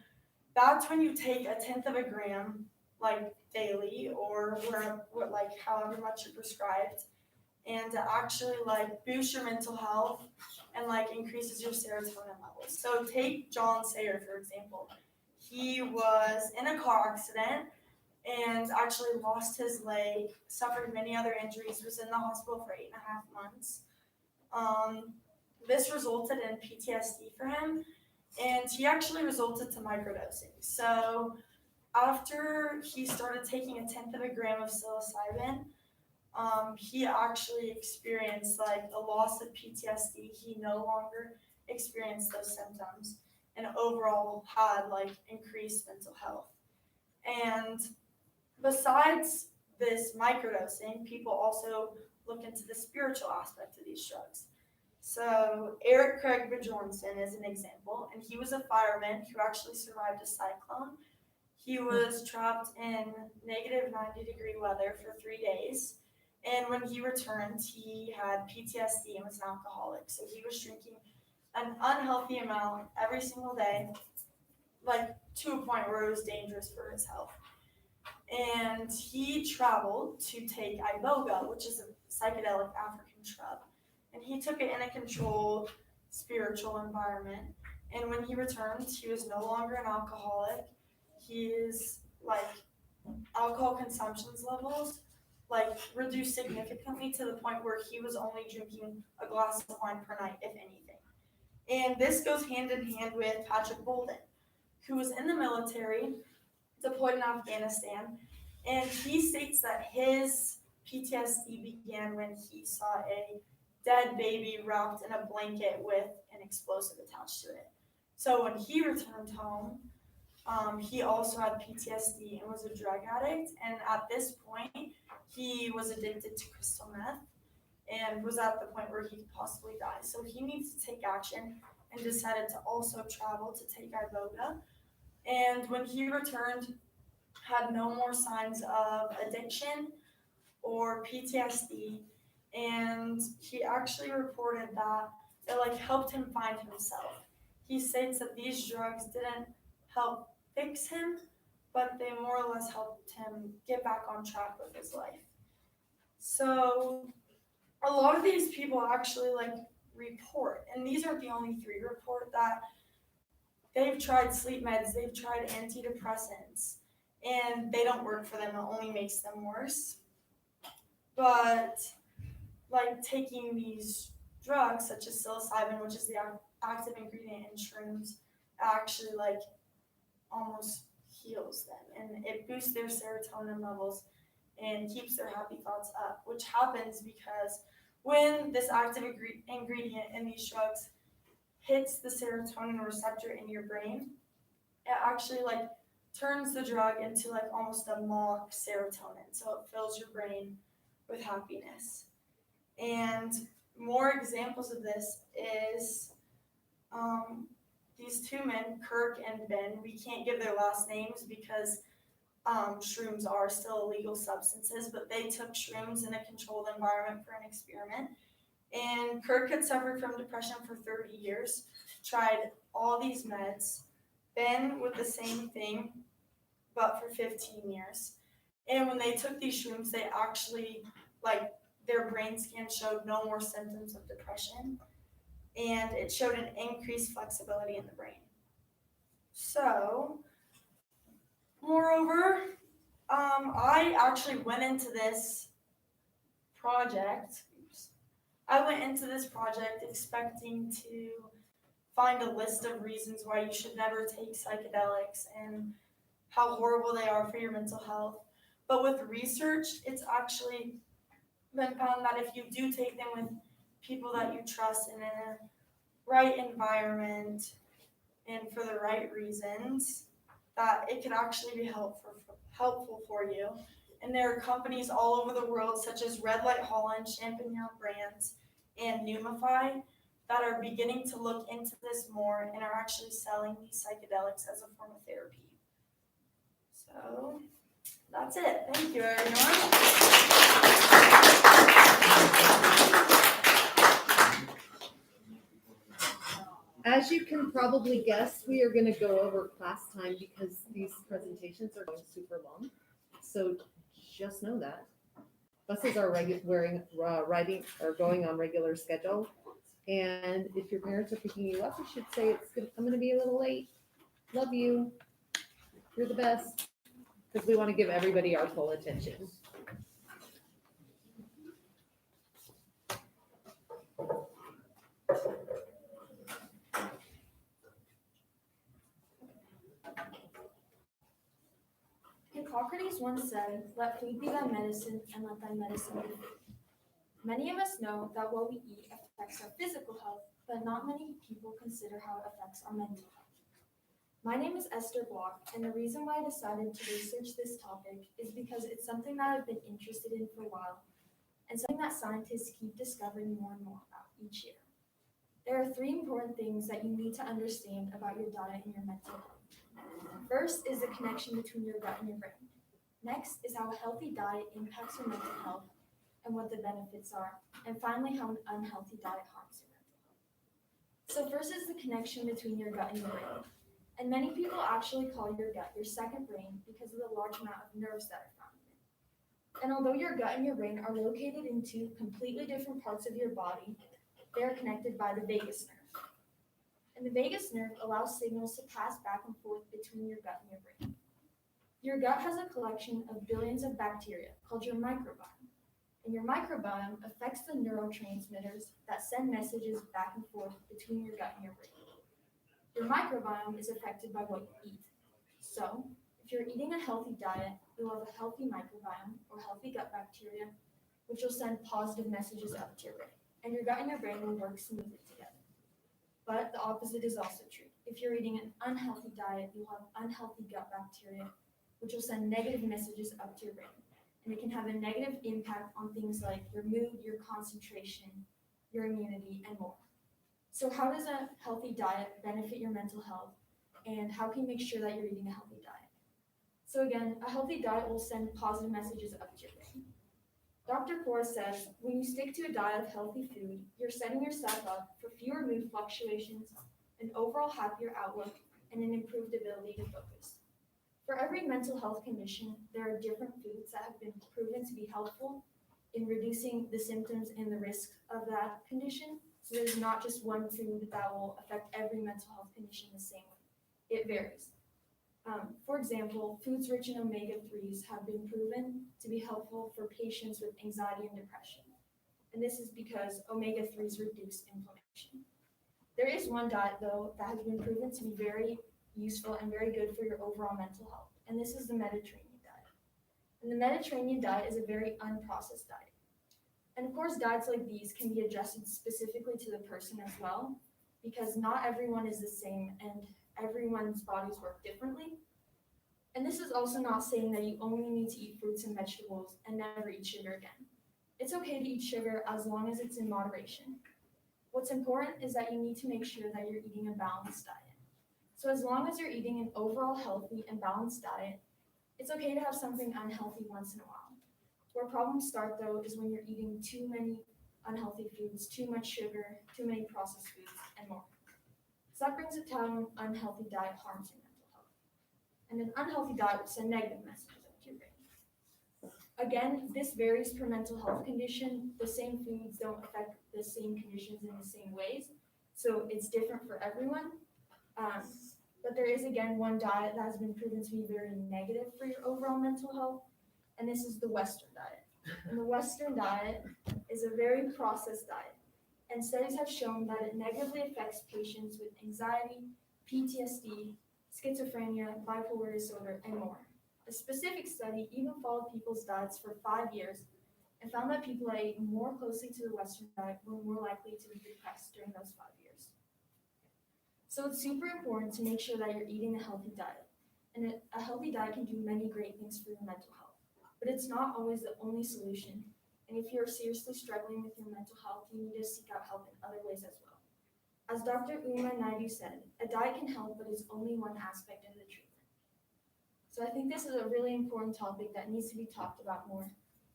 that's when you take 1/10 of a gram daily or however much you're prescribed, and to actually boost your mental health and increases your serotonin levels. So take John Sayer, for example. He was in a car accident and actually lost his leg, suffered many other injuries, was in the hospital for 8.5 months. This resulted in PTSD for him, and he actually resulted to microdosing. So after he started taking 1/10 of a gram of psilocybin, he actually experienced a loss of PTSD. He no longer experienced those symptoms and overall had increased mental health. And besides this microdosing, people also look into the spiritual aspect of these drugs. So Eric Craig Bjornson is an example, and he was a fireman who actually survived a cyclone. He was trapped in negative 90-degree weather for 3 days. And when he returned, he had PTSD and was an alcoholic. So he was drinking an unhealthy amount every single day, to a point where it was dangerous for his health. and he traveled to take iboga, which is a psychedelic African shrub, and he took it in a controlled spiritual environment. And when he returned, he was no longer an alcoholic. His alcohol consumptions levels reduced significantly to the point where he was only drinking a glass of wine per night, if anything. And this goes hand in hand with Patrick Bolden, who was in the military, deployed in Afghanistan, and he states that his PTSD began when he saw a dead baby wrapped in a blanket with an explosive attached to it. So when he returned home, he also had PTSD and was a drug addict, and at this point, he was addicted to crystal meth and was at the point where he could possibly die. So he needs to take action and decided to also travel to take iboga. And when he returned, had no more signs of addiction or PTSD, and he actually reported that it helped him find himself. He states that these drugs didn't help fix him, but they more or less helped him get back on track with his life. So a lot of these people actually report, and these aren't the only three, report that they've tried sleep meds, they've tried antidepressants, and they don't work for them, it only makes them worse. But taking these drugs such as psilocybin, which is the active ingredient in shrooms, actually almost heals them, and it boosts their serotonin levels and keeps their happy thoughts up, which happens because when this active ingredient in these drugs hits the serotonin receptor in your brain, it actually turns the drug into almost a mock serotonin, so it fills your brain with happiness. And more examples of this is these two men, Kirk and Ben. We can't give their last names because shrooms are still illegal substances, but they took shrooms in a controlled environment for an experiment. And Kirk had suffered from depression for 30 years, tried all these meds. Ben with the same thing, but for 15 years. And when they took these shrooms, they actually, their brain scan showed no more symptoms of depression, and it showed an increased flexibility in the brain. So, moreover, I actually went into this project. Expecting to find a list of reasons why you should never take psychedelics and how horrible they are for your mental health. But with research, it's actually been found that if you do take them with people that you trust in a right environment and for the right reasons, that it can actually be helpful for you. And there are companies all over the world, such as Red Light Holland, Champagnat Brands, and Numify, that are beginning to look into this more and are actually selling these psychedelics as a form of therapy. So that's it. Thank you, everyone. As you can probably guess, we are going to go over class time because these presentations are going super long. So just know that. Buses are going on regular schedule. And if your parents are picking you up, you should say I'm going to be a little late. Love you. You're the best. Because we want to give everybody our full attention. Hippocrates once said, "Let food be thy medicine, and let thy medicine be food." Many of us know that what we eat affects our physical health, but not many people consider how it affects our mental health. My name is Esther Block, and the reason why I decided to research this topic is because it's something that I've been interested in for a while, and something that scientists keep discovering more and more about each year. There are 3 important things that you need to understand about your diet and your mental health. First is the connection between your gut and your brain. Next is how a healthy diet impacts your mental health and what the benefits are. And finally, how an unhealthy diet harms your mental health. So first is the connection between your gut and your brain. And many people actually call your gut your second brain because of the large amount of nerves that are found in it. And although your gut and your brain are located in two completely different parts of your body, they are connected by the vagus nerve. And the vagus nerve allows signals to pass back and forth between your gut and your brain. Your gut has a collection of billions of bacteria called your microbiome. And your microbiome affects the neurotransmitters that send messages back and forth between your gut and your brain. Your microbiome is affected by what you eat. So, if you're eating a healthy diet, you'll have a healthy microbiome or healthy gut bacteria, which will send positive messages up to your brain. And your gut and your brain will work smoothly together. But the opposite is also true. If you're eating an unhealthy diet, you'll have unhealthy gut bacteria, which will send negative messages up to your brain. And it can have a negative impact on things like your mood, your concentration, your immunity, and more. So how does a healthy diet benefit your mental health? And how can you make sure that you're eating a healthy diet? So again, a healthy diet will send positive messages up to your brain. Dr. Kaur says, when you stick to a diet of healthy food, you're setting yourself up for fewer mood fluctuations, an overall happier outlook, and an improved ability to focus. For every mental health condition, there are different foods that have been proven to be helpful in reducing the symptoms and the risks of that condition. So there's not just one food that will affect every mental health condition the same way. It varies. For example, foods rich in omega-3s have been proven to be helpful for patients with anxiety and depression. And this is because omega-3s reduce inflammation. There is one diet, though, that has been proven to be very useful and very good for your overall mental health, and this is the Mediterranean diet. And the Mediterranean diet is a very unprocessed diet. And of course, diets like these can be adjusted specifically to the person as well, because not everyone is the same and everyone's bodies work differently. And this is also not saying that you only need to eat fruits and vegetables and never eat sugar again. It's okay to eat sugar as long as it's in moderation. What's important is that you need to make sure that you're eating a balanced diet. So as long as you're eating an overall healthy and balanced diet, it's okay to have something unhealthy once in a while. Where problems start, though, is when you're eating too many unhealthy foods, too much sugar, too many processed foods, and more. So that brings it to how an unhealthy diet harms your mental health. And an unhealthy diet will send negative messages up to your brain. Again, this varies per mental health condition. The same foods don't affect the same conditions in the same ways, so it's different for everyone. But there is, again, one diet that has been proven to be very negative for your overall mental health, and this is the Western diet. And the Western diet is a very processed diet, and studies have shown that it negatively affects patients with anxiety, PTSD, schizophrenia, bipolar disorder, and more. A specific study even followed people's diets for 5 years and found that people that ate more closely to the Western diet were more likely to be depressed during those 5 years. So it's super important to make sure that you're eating a healthy diet. And a healthy diet can do many great things for your mental health, but it's not always the only solution. And if you're seriously struggling with your mental health, you need to seek out help in other ways as well. As Dr. Uma Naidu said, a diet can help, but it's only one aspect of the treatment. So I think this is a really important topic that needs to be talked about more.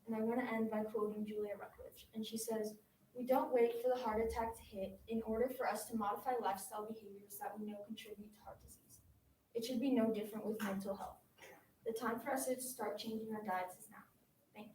And I want to end by quoting Julia Ruckledge. And she says, "We don't wait for the heart attack to hit in order for us to modify lifestyle behaviors that we know contribute to heart disease. It should be no different with mental health. The time for us to start changing our diets is now." Thank you.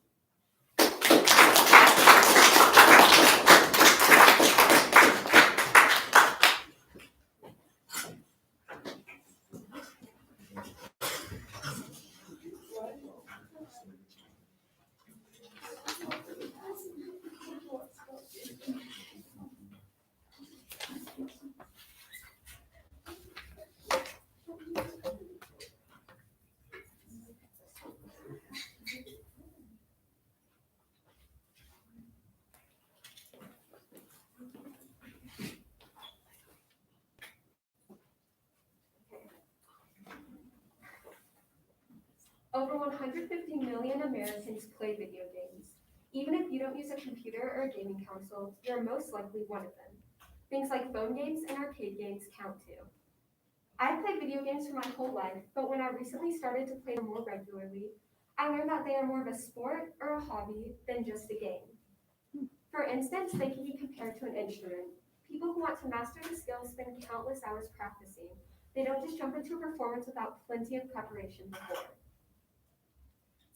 Over 150 million Americans play video games. Even if you don't use a computer or a gaming console, you're most likely one of them. Things like phone games and arcade games count too. I've played video games for my whole life, but when I recently started to play them more regularly, I learned that they are more of a sport or a hobby than just a game. For instance, they can be compared to an instrument. People who want to master the skill spend countless hours practicing, They don't just jump into a performance without plenty of preparation before.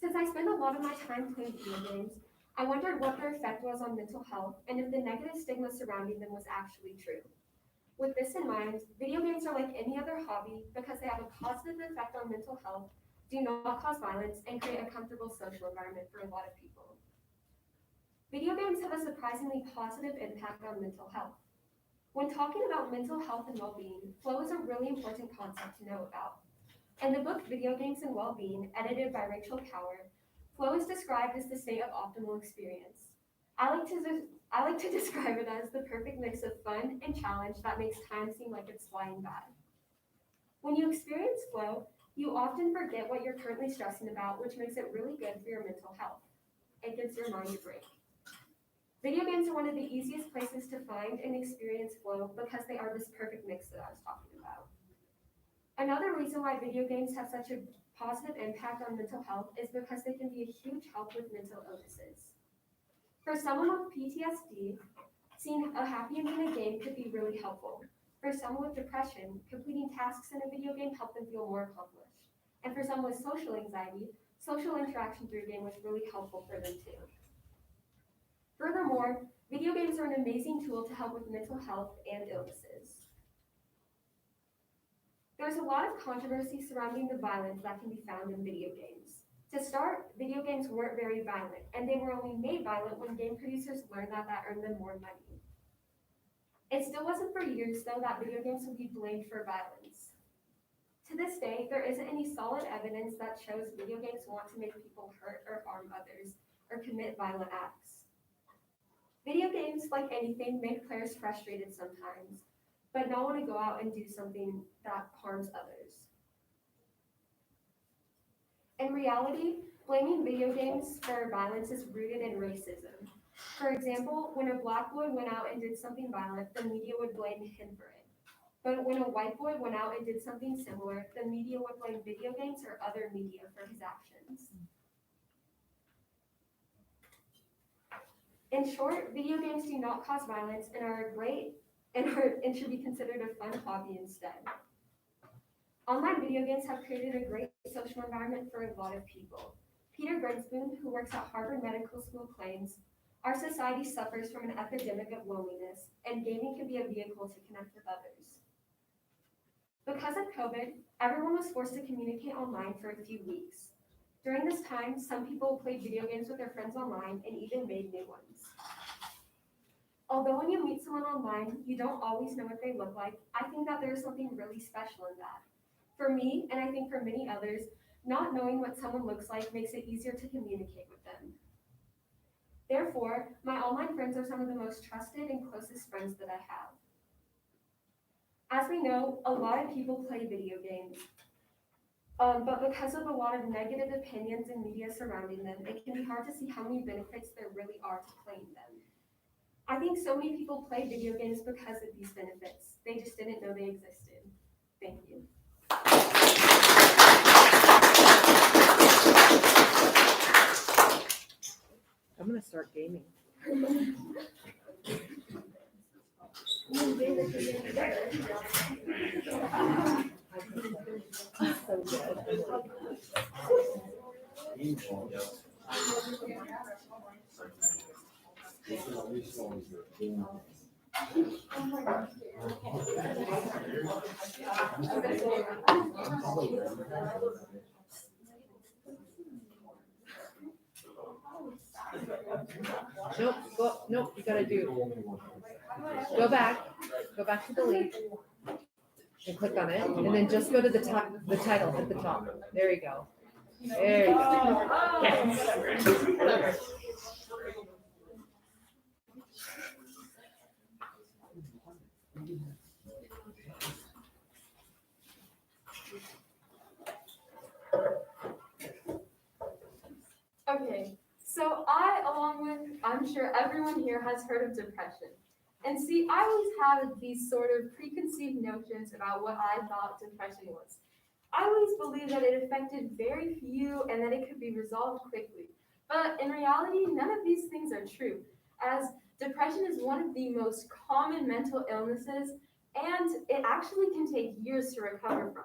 Since I spend a lot of my time playing video games, I wondered what their effect was on mental health and if the negative stigma surrounding them was actually true. With this in mind, video games are like any other hobby because they have a positive effect on mental health, do not cause violence, and create a comfortable social environment for a lot of people. Video games have a surprisingly positive impact on mental health. When talking about mental health and well-being, flow is a really important concept to know about. In the book Video Games and Well-Being, edited by Rachel Cower, flow is described as the state of optimal experience. I like to describe it as the perfect mix of fun and challenge that makes time seem like it's flying by. When you experience flow, you often forget what you're currently stressing about, which makes it really good for your mental health. It gives your mind a break. Video games are one of the easiest places to find and experience flow because they are this perfect mix that I was talking about. Another reason why video games have such a positive impact on mental health is because they can be a huge help with mental illnesses. For someone with PTSD, seeing a happy ending in a game could be really helpful. For someone with depression, completing tasks in a video game helped them feel more accomplished. And for someone with social anxiety, social interaction through a game was really helpful for them too. Furthermore, video games are an amazing tool to help with mental health and illnesses. There's a lot of controversy surrounding the violence that can be found in video games. To start, video games weren't very violent, and they were only made violent when game producers learned that earned them more money. It still wasn't for years, though, that video games would be blamed for violence. To this day, there isn't any solid evidence that shows video games want to make people hurt or harm others or commit violent acts. Video games, like anything, make players frustrated sometimes, but not want to go out and do something that harms others. In reality, blaming video games for violence is rooted in racism. For example, when a black boy went out and did something violent, the media would blame him for it. But when a white boy went out and did something similar, the media would blame video games or other media for his actions. In short, video games do not cause violence and are great and should be considered a fun hobby instead. Online video games have created a great social environment for a lot of people. Peter Grinspoon, who works at Harvard Medical School, claims, "Our society suffers from an epidemic of loneliness, and gaming can be a vehicle to connect with others." Because of COVID, everyone was forced to communicate online for a few weeks. During this time, some people played video games with their friends online and even made new ones. Although when you meet someone online, you don't always know what they look like, I think that there is something really special in that. For me, and I think for many others, not knowing what someone looks like makes it easier to communicate with them. Therefore, my online friends are some of the most trusted and closest friends that I have. As we know, a lot of people play video games, but because of a lot of negative opinions and media surrounding them, it can be hard to see how many benefits there really are to playing them. I think so many people play video games because of these benefits. They just didn't know they existed. Thank you. I'm gonna start gaming. So good. Nope, you gotta go back to the link and click on it, and then just go to the title at the top. There you go. There you go. Yes. Okay, so along with, I'm sure everyone here has heard of depression. And see, I always had these sort of preconceived notions about what I thought depression was. I always believed that it affected very few and that it could be resolved quickly. But in reality, none of these things are true, as depression is one of the most common mental illnesses and it actually can take years to recover from.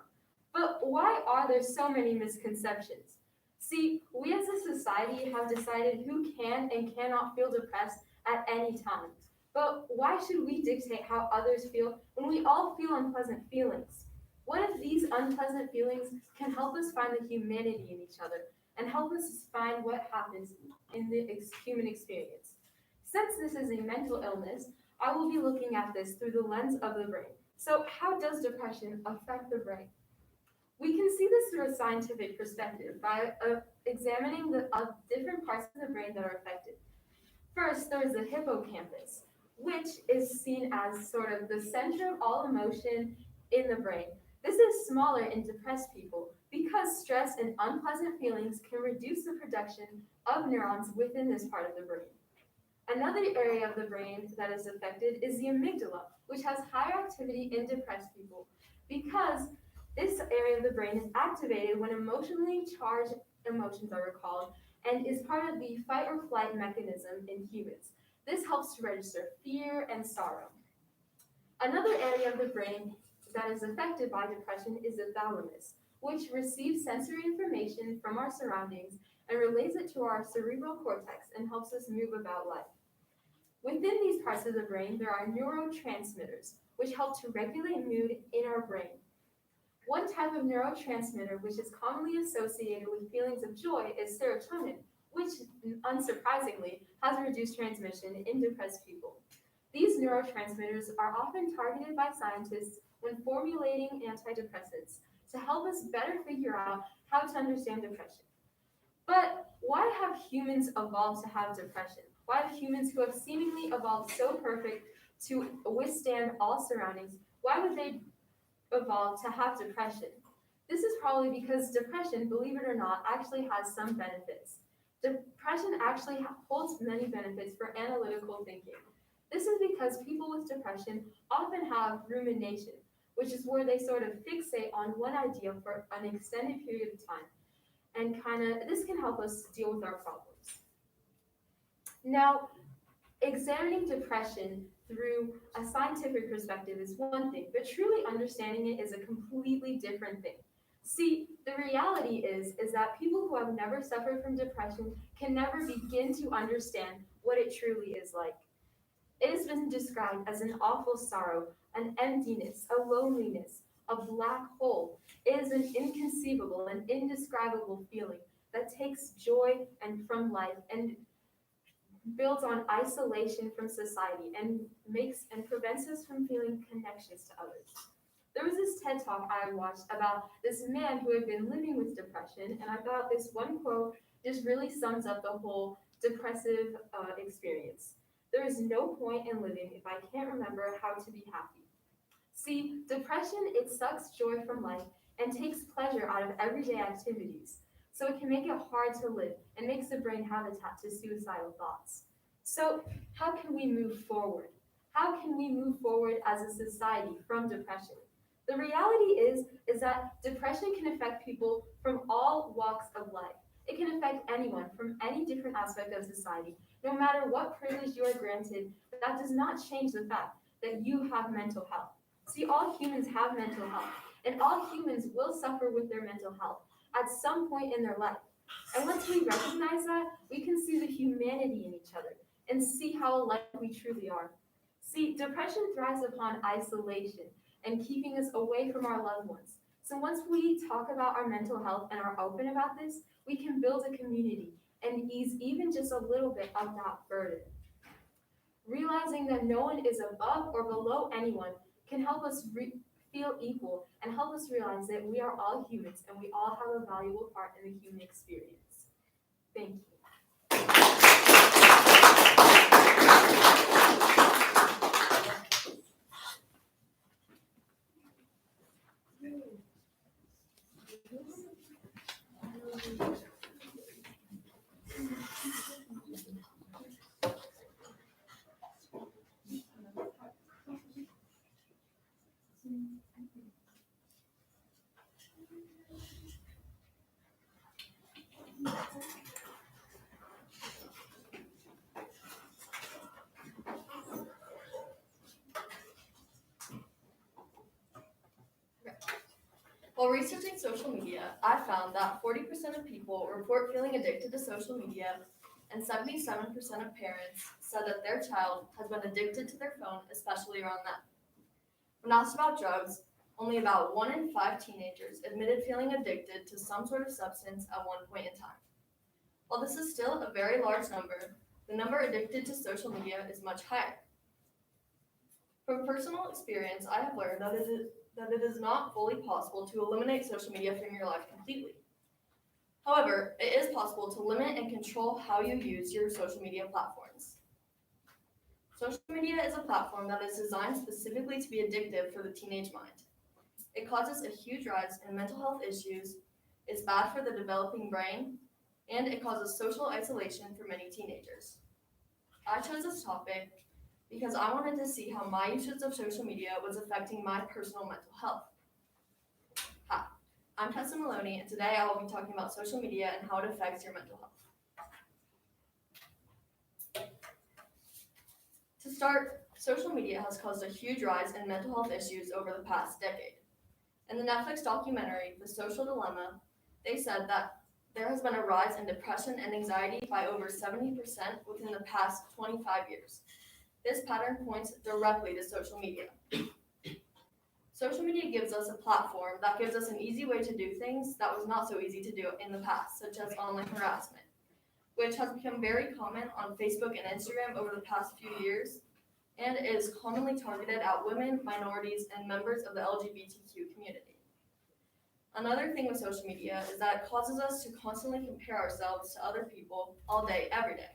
But why are there so many misconceptions? See, we as a society have decided who can and cannot feel depressed at any time. But why should we dictate how others feel when we all feel unpleasant feelings? What if these unpleasant feelings can help us find the humanity in each other and help us find what happens in the human experience? Since this is a mental illness, I will be looking at this through the lens of the brain. So how does depression affect the brain? We can see this through a scientific perspective by examining the different parts of the brain that are affected. First, there is the hippocampus, which is seen as sort of the center of all emotion in the brain. This is smaller in depressed people because stress and unpleasant feelings can reduce the production of neurons within this part of the brain. Another area of the brain that is affected is the amygdala, which has higher activity in depressed people because this area of the brain is activated when emotionally charged emotions are recalled and is part of the fight or flight mechanism in humans. This helps to register fear and sorrow. Another area of the brain that is affected by depression is the thalamus, which receives sensory information from our surroundings and relays it to our cerebral cortex and helps us move about life. Within these parts of the brain, there are neurotransmitters, which help to regulate mood in our brain. One type of neurotransmitter which is commonly associated with feelings of joy is serotonin, which, unsurprisingly, has reduced transmission in depressed people. These neurotransmitters are often targeted by scientists when formulating antidepressants to help us better figure out how to understand depression. But why have humans evolved to have depression? Why have humans who have seemingly evolved so perfect to withstand all surroundings, why would they evolve to have depression? This is probably because depression, believe it or not, actually has some benefits. Depression actually holds many benefits for analytical thinking. This is because people with depression often have rumination, which is where they sort of fixate on one idea for an extended period of time. And this can help us deal with our problems. Now, examining depression through a scientific perspective is one thing, but truly understanding it is a completely different thing. See, the reality is that people who have never suffered from depression can never begin to understand what it truly is like. It has been described as an awful sorrow, an emptiness, a loneliness, a black hole. It is an inconceivable and indescribable feeling that takes joy from life and builds on isolation from society and prevents us from feeling connections to others. There was this TED Talk I watched about this man who had been living with depression, and I thought this one quote just really sums up the whole depressive experience. There is no point in living if I can't remember how to be happy. See, depression, it sucks joy from life and takes pleasure out of everyday activities. So it can make it hard to live and makes the brain habitat to suicidal thoughts. So how can we move forward? How can we move forward as a society from depression? The reality is that depression can affect people from all walks of life. It can affect anyone from any different aspect of society. No matter what privilege you are granted, that does not change the fact that you have mental health. See, all humans have mental health, and all humans will suffer with their mental health at some point in their life. And once we recognize that, we can see the humanity in each other and see how alike we truly are. See, depression thrives upon isolation and keeping us away from our loved ones. So once we talk about our mental health and are open about this, we can build a community and ease even just a little bit of that burden. Realizing that no one is above or below anyone can help us feel equal and help us realize that we are all humans and we all have a valuable part in the human experience. Thank you. While researching social media, I found that 40% of people report feeling addicted to social media, and 77% of parents said that their child has been addicted to their phone, especially around them. When asked about drugs, only about 1 in 5 teenagers admitted feeling addicted to some sort of substance at one point in time. While this is still a very large number, the number addicted to social media is much higher. From personal experience, I have learned that it is not fully possible to eliminate social media from your life completely. However, it is possible to limit and control how you use your social media platforms. Social media is a platform that is designed specifically to be addictive for the teenage mind. It causes a huge rise in mental health issues, is bad for the developing brain, and it causes social isolation for many teenagers. I chose this topic because I wanted to see how my usage of social media was affecting my personal mental health. Hi, I'm Tessa Maloney, and today I will be talking about social media and how it affects your mental health. To start, social media has caused a huge rise in mental health issues over the past decade. In the Netflix documentary, The Social Dilemma, they said that there has been a rise in depression and anxiety by over 70% within the past 25 years. This pattern points directly to social media. Social media gives us a platform that gives us an easy way to do things that was not so easy to do in the past, such as online harassment, which has become very common on Facebook and Instagram over the past few years, and is commonly targeted at women, minorities, and members of the LGBTQ community. Another thing with social media is that it causes us to constantly compare ourselves to other people all day, every day.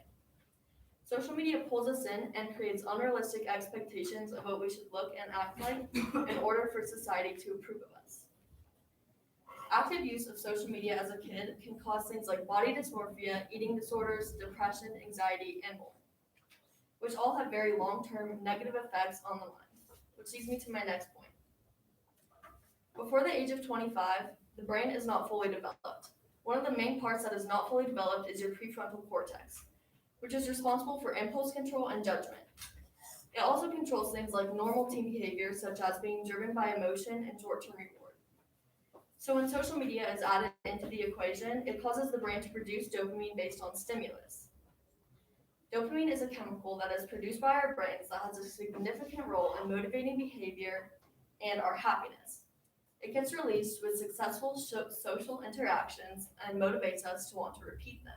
Social media pulls us in and creates unrealistic expectations of what we should look and act like in order for society to approve of us. Active use of social media as a kid can cause things like body dysmorphia, eating disorders, depression, anxiety, and more, which all have very long-term negative effects on the mind, which leads me to my next point. Before the age of 25, the brain is not fully developed. One of the main parts that is not fully developed is your prefrontal cortex, which is responsible for impulse control and judgment. It also controls things like normal teen behavior, such as being driven by emotion and short-term reward. So when social media is added into the equation, it causes the brain to produce dopamine based on stimulus. Dopamine is a chemical that is produced by our brains that has a significant role in motivating behavior and our happiness. It gets released with successful social interactions and motivates us to want to repeat them.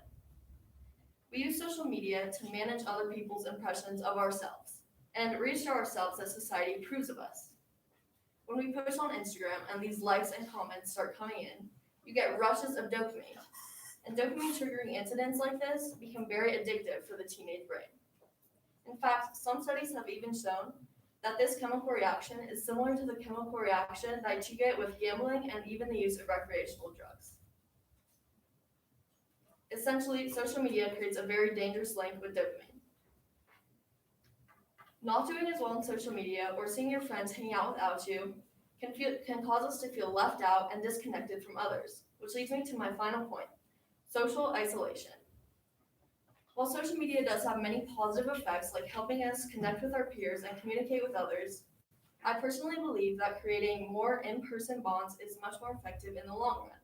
We use social media to manage other people's impressions of ourselves and reassure ourselves that society approves of us. When we post on Instagram and these likes and comments start coming in, you get rushes of dopamine. And dopamine triggering incidents like this become very addictive for the teenage brain. In fact, some studies have even shown that this chemical reaction is similar to the chemical reaction that you get with gambling and even the use of recreational drugs. Essentially, social media creates a very dangerous link with dopamine. Not doing as well on social media or seeing your friends hanging out without you can cause us to feel left out and disconnected from others, which leads me to my final point, social isolation. While social media does have many positive effects like helping us connect with our peers and communicate with others, I personally believe that creating more in-person bonds is much more effective in the long run.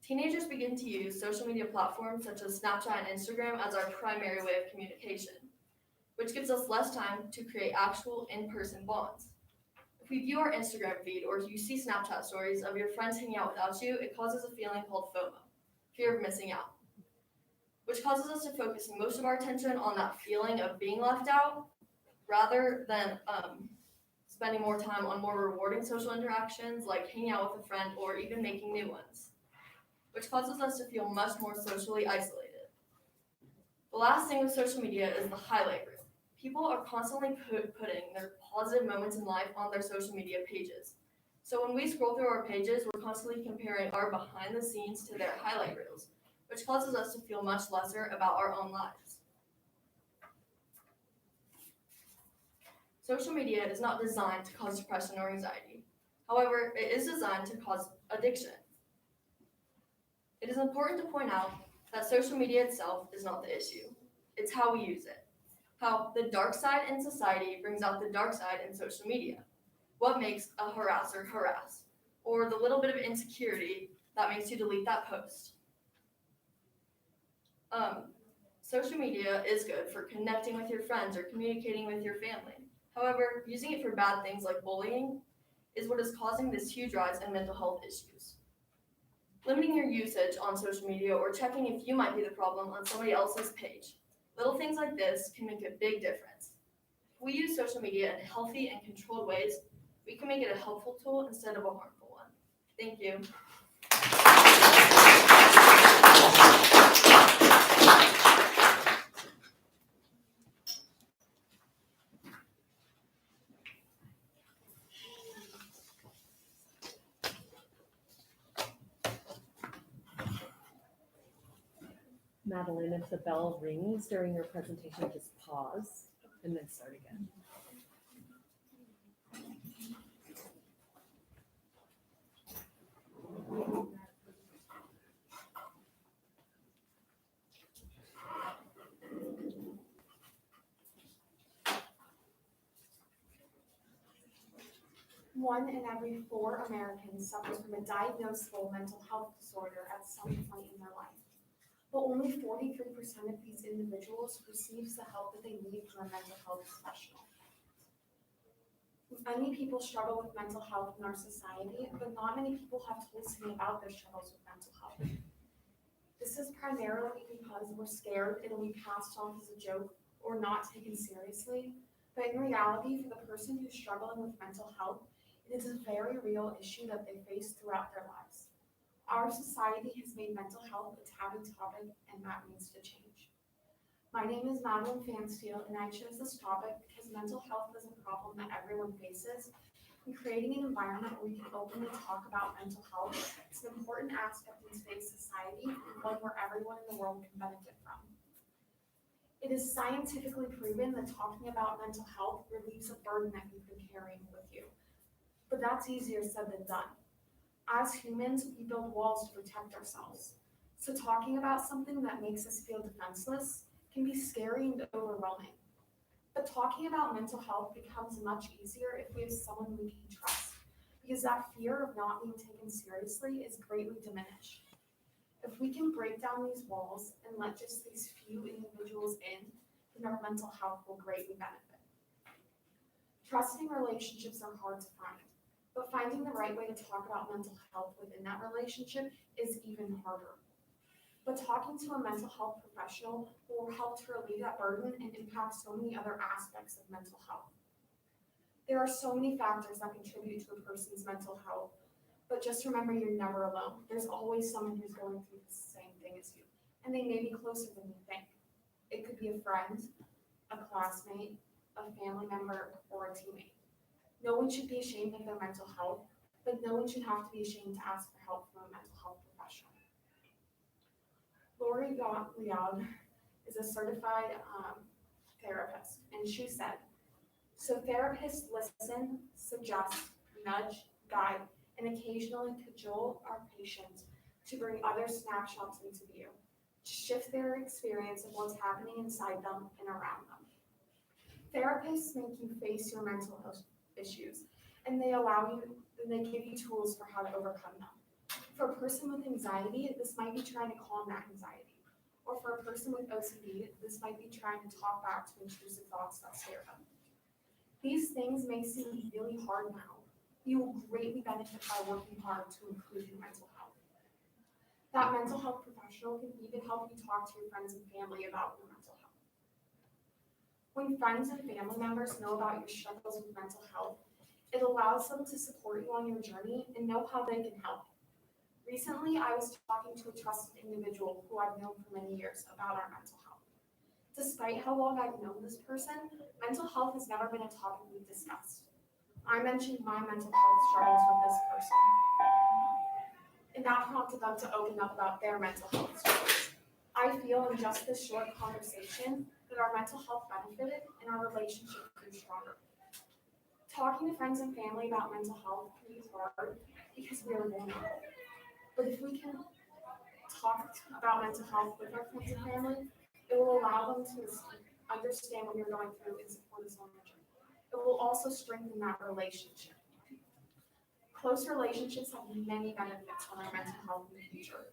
Teenagers begin to use social media platforms such as Snapchat and Instagram as our primary way of communication, which gives us less time to create actual in-person bonds. If we view our Instagram feed or you see Snapchat stories of your friends hanging out without you, it causes a feeling called FOMO, fear of missing out, which causes us to focus most of our attention on that feeling of being left out rather than spending more time on more rewarding social interactions like hanging out with a friend or even making new ones, which causes us to feel much more socially isolated. The last thing with social media is the highlight reel. People are constantly putting their positive moments in life on their social media pages. So when we scroll through our pages, we're constantly comparing our behind the scenes to their highlight reels, which causes us to feel much lesser about our own lives. Social media is not designed to cause depression or anxiety. However, it is designed to cause addiction. It is important to point out that social media itself is not the issue. It's how we use it. How the dark side in society brings out the dark side in social media. What makes a harasser harass? or the little bit of insecurity that makes you delete that post. Social media is good for connecting with your friends or communicating with your family. However, using it for bad things like bullying is what is causing this huge rise in mental health issues. Limiting your usage on social media or checking if you might be the problem on somebody else's page. Little things like this can make a big difference. If we use social media in healthy and controlled ways, we can make it a helpful tool instead of a harmful one. Thank you. Madeline, if the bell rings during your presentation, just pause and then start again. One in every 4 Americans suffers from a diagnosable mental health disorder at some point in their life. But only 43% of these individuals receives the help that they need from a mental health professional. Many people struggle with mental health in our society, but not many people have told me about their struggles with mental health. This is primarily because we're scared it'll be passed off as a joke or not taken seriously, but in reality, for the person who's struggling with mental health, it is a very real issue that they face throughout their lives. Our society has made mental health a taboo topic, and that needs to change. My name is Madeline Fansfield, and I chose this topic because mental health is a problem that everyone faces, and creating an environment where we can openly talk about mental health is an important aspect in today's society and one where everyone in the world can benefit from. It is scientifically proven that talking about mental health relieves a burden that you've been carrying with you, but that's easier said than done. As humans, we build walls to protect ourselves. So talking about something that makes us feel defenseless can be scary and overwhelming. But talking about mental health becomes much easier if we have someone we can trust, because that fear of not being taken seriously is greatly diminished. If we can break down these walls and let just these few individuals in, then our mental health will greatly benefit. Trusting relationships are hard to find, but finding the right way to talk about mental health within that relationship is even harder. But talking to a mental health professional will help to relieve that burden and impact so many other aspects of mental health. There are so many factors that contribute to a person's mental health, but just remember you're never alone. There's always someone who's going through the same thing as you, and they may be closer than you think. It could be a friend, a classmate, a family member, or a teammate. No one should be ashamed of their mental health, but no one should have to be ashamed to ask for help from a mental health professional. Lori Liog is a certified therapist, and she said, so therapists listen, suggest, nudge, guide, and occasionally cajole our patients to bring other snapshots into view, to shift their experience of what's happening inside them and around them. Therapists make you face your mental health issues, and they give you tools for how to overcome them. For a person with anxiety, this might be trying to calm that anxiety. Or for a person with OCD, this might be trying to talk back to intrusive thoughts that scare them. These things may seem really hard now. You will greatly benefit by working hard to improve your mental health. That mental health professional can even help you talk to your friends and family about your mental health. When friends and family members know about your struggles with mental health, it allows them to support you on your journey and know how they can help. Recently, I was talking to a trusted individual who I've known for many years about our mental health. Despite how long I've known this person, mental health has never been a topic we've discussed. I mentioned my mental health struggles with this person, and that prompted them to open up about their mental health struggles. I feel in just this short conversation that our mental health benefited and our relationship grew stronger. Talking to friends and family about mental health can be hard because we are vulnerable. But if we can talk about mental health with our friends and family, it will allow them to understand what you're going through and support us on your journey. It will also strengthen that relationship. Close relationships have many benefits on our mental health in the future.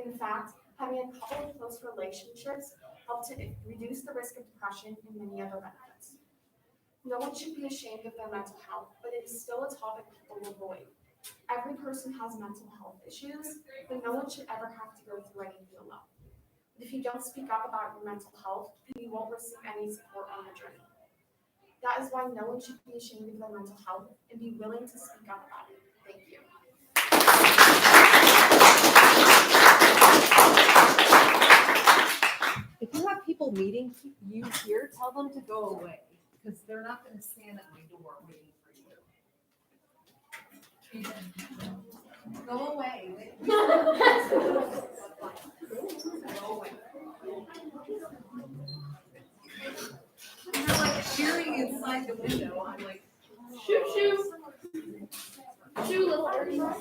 In fact, having a couple of close relationships help to reduce the risk of depression and many other benefits. No one should be ashamed of their mental health, but it is still a topic people avoid. Every person has mental health issues, but no one should ever have to go through anything alone. If you don't speak up about your mental health, then you won't receive any support on the journey. That is why no one should be ashamed of their mental health and be willing to speak up about it. Thank you. If you have people meeting you here, tell them to go away, because they're not gonna stand at my door waiting for you. Go away. Go away. And they're like cheering inside the window. I'm like, Shoo, shoo. Shoo, little dirty. yes.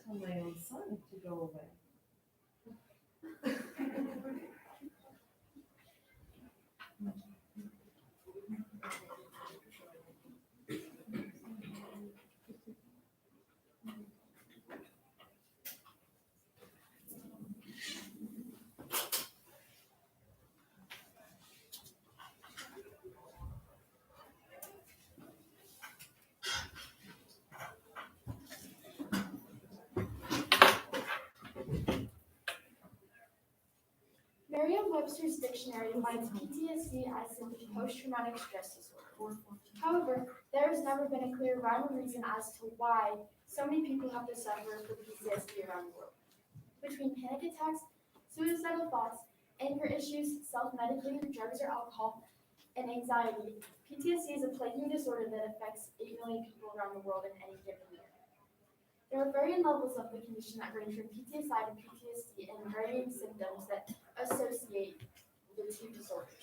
Tell my own son to go away. Merriam-Webster's dictionary defines PTSD as simply post-traumatic stress disorder. However, there has never been a clear rhyme or reason as to why so many people have to suffer from PTSD around the world. Between panic attacks, suicidal thoughts, anger issues, self-medicating through drugs or alcohol, and anxiety, PTSD is a plaguing disorder that affects 8 million people around the world in any given year. There are varying levels of the condition that range from PTSI to PTSD and varying symptoms that associate the two disorders.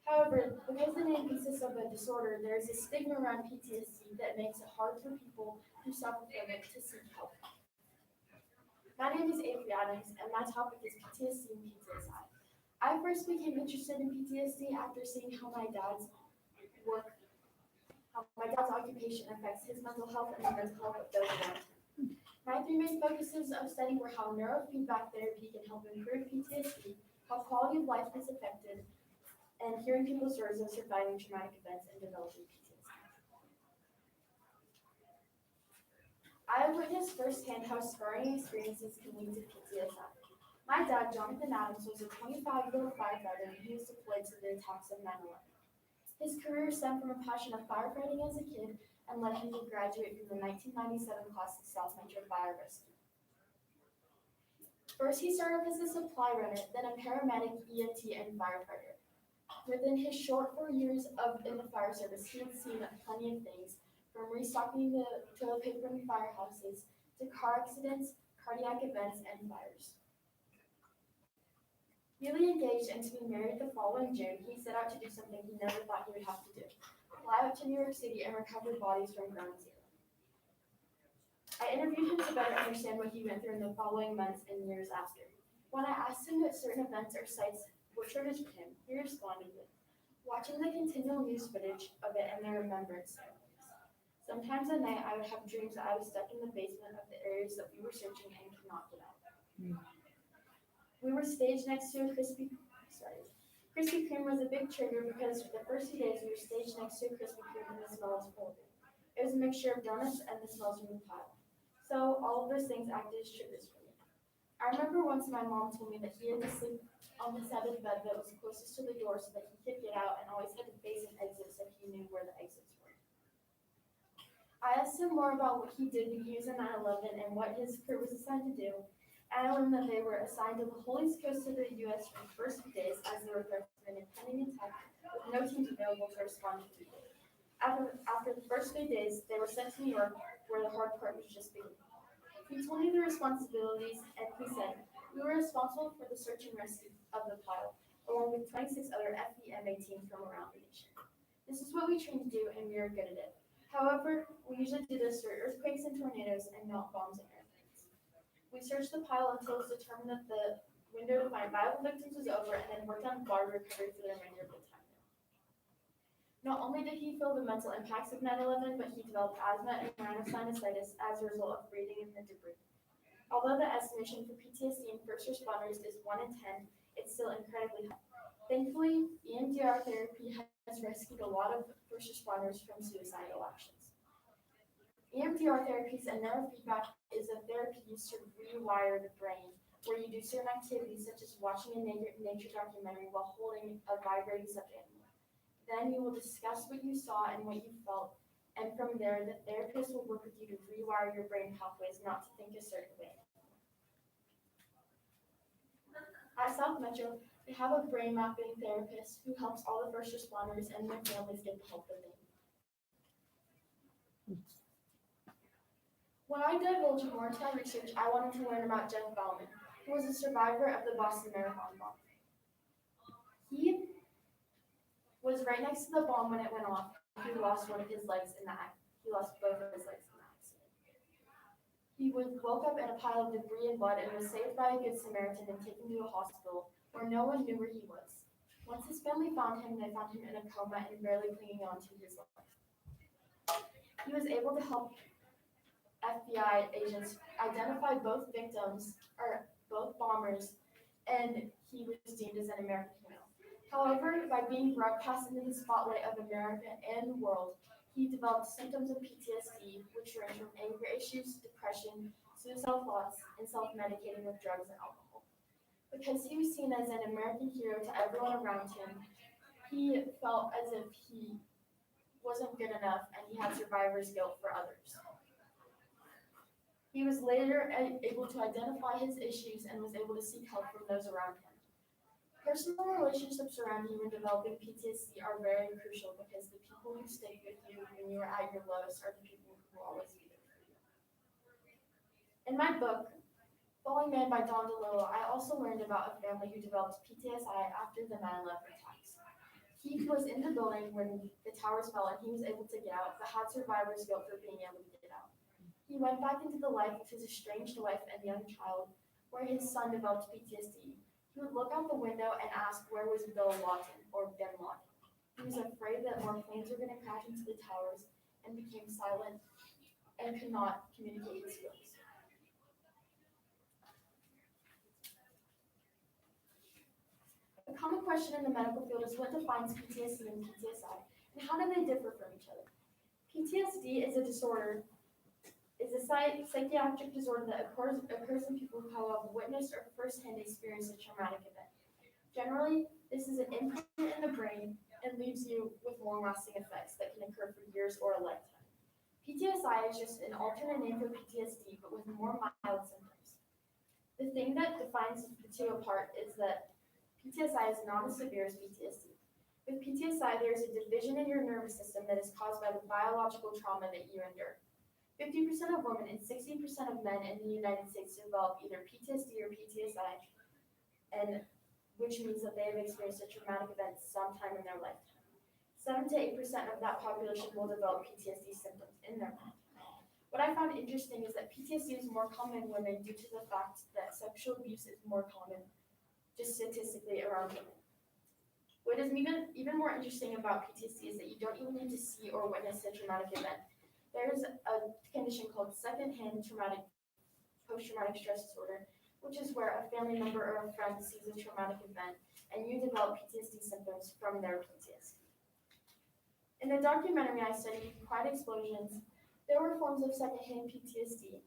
However, because the name consists of a disorder, there is a stigma around PTSD that makes it hard for people who suffer from it to seek help. My name is Avery Adams, and my topic is PTSD and PTSI. I first became interested in PTSD after seeing how my dad's occupation affects his mental health and the mental health of those around him. My 3 main focuses of study were how neurofeedback therapy can help improve PTSD, how quality of life is affected, and hearing people's stories of surviving traumatic events and developing PTSD. I have witnessed firsthand how scarring experiences can lead to PTSI. My dad, Jonathan Adams, was a 25-year-old firefighter and he was deployed to the attacks of 9/11. His career stemmed from a passion of firefighting as a kid and led him to graduate from the 1997 class of South Metro Fire Rescue. First, he started as a supply runner, then a paramedic, EMT, and firefighter. Within his short 4 years in the fire service, he had seen plenty of things, from restocking the toilet paper in firehouses to car accidents, cardiac events, and fires. Newly engaged and to be married the following June, he set out to do something he never thought he would have to do: fly out to New York City and recover bodies from ground zero. I interviewed him to better understand what he went through in the following months and years after. When I asked him what certain events or sites were triggered him, he responded with watching the continual news footage of it and the remembrance ceremonies. Sometimes at night I would have dreams that I was stuck in the basement of the areas that we were searching and could not get out. We were staged next to a Krispy Kreme was a big trigger because for the first few days we were staged next to a Krispy Kreme and the smell was horrible. It was a mixture of donuts and the smells from the pile. So all of those things acted as triggers for me. I remember once my mom told me that he had to sleep on the side of the bed that was closest to the door so that he could get out and always had to face an exit so he knew where the exits were. I asked him more about what he did when he was in 9/11 and what his crew was assigned to do. And I learned that they were assigned to the whole east coast of the U.S. for the first few days as they were threatened of an impending attack with no teams available to respond to the people. After the first few days, they were sent to New York, where the hard part was just beginning. He told me the responsibilities, and he said, we were responsible for the search and rescue of the pile, along with 26 other FEMA teams from around the nation. This is what we trained to do, and we are good at it. However, we usually do this through earthquakes and tornadoes and not bombs and airplanes. We searched the pile until it was determined that the window to find viable victims was over, and then worked on body recovery for the remainder of the time there. Not only did he feel the mental impacts of 9/11, but he developed asthma and rhinosinusitis as a result of breathing in the debris. Although the estimation for PTSD in first responders is 1 in 10, it's still incredibly high. Thankfully, EMDR therapy has rescued a lot of first responders from suicidal actions. EMDR therapies and neurofeedback is a therapy used to rewire the brain, where you do certain activities such as watching a nature documentary while holding a vibrating stuffed animal. Then you will discuss what you saw and what you felt, and from there, the therapist will work with you to rewire your brain pathways not to think a certain way. At South Metro, they have a brain mapping therapist who helps all the first responders and their families get the help that they need. When I divulged more into my research, I wanted to learn about Jeff Bellman, who was a survivor of the Boston Marathon bomb. He was right next to the bomb when it went off. He lost one of his legs in the accident. He lost both of his legs in the accident. He woke up in a pile of debris and blood and was saved by a good Samaritan and taken to a hospital where no one knew where he was. Once his family found him, they found him in a coma and barely clinging on to his life. He was able to help FBI agents identify both victims, or both bombers, and he was deemed as an American hero. However, by being broadcast into the spotlight of America and the world, he developed symptoms of PTSD, which range from anger issues, depression, suicidal thoughts, and self-medicating with drugs and alcohol. Because he was seen as an American hero to everyone around him, he felt as if he wasn't good enough and he had survivor's guilt for others. He was later able to identify his issues and was able to seek help from those around him. Personal relationships around you when developing PTSD are very crucial because the people who stay with you when you are at your lowest are the people who will always be there for you. In my book, Falling Man by Don DeLillo, I also learned about a family who developed PTSD after the 9/11 attacks. He was in the building when the towers fell and he was able to get out, but had survivor's guilt for being able to get out. He went back into the life of his estranged wife and young child, where his son developed PTSD. He would look out the window and ask where was Bill Lawton or Ben Lawton. He was afraid that more planes were going to crash into the towers and became silent and could not communicate his feelings. A common question in the medical field is what defines PTSD and PTSI, and how do they differ from each other? PTSD is a disorder, is a psychiatric disorder that occurs in people who have witnessed or firsthand experienced a traumatic event. Generally, this is an imprint in the brain and leaves you with long-lasting effects that can occur for years or a lifetime. PTSI is just an alternate name for PTSD, but with more mild symptoms. The thing that defines the two apart is that PTSI is not as severe as PTSD. With PTSI, there is a division in your nervous system that is caused by the biological trauma that you endure. 50% of women and 60% of men in the United States develop either PTSD or PTSI, and which means that they have experienced a traumatic event sometime in their lifetime. 7 to 8% of that population will develop PTSD symptoms in their lifetime. What I found interesting is that PTSD is more common in women due to the fact that sexual abuse is more common, just statistically around women. What is even more interesting about PTSD is that you don't even need to see or witness a traumatic event. There's a condition called secondhand post-traumatic stress disorder, which is where a family member or a friend sees a traumatic event and you develop PTSD symptoms from their PTSD. In the documentary I studied, Quiet Explosions, there were forms of secondhand PTSD,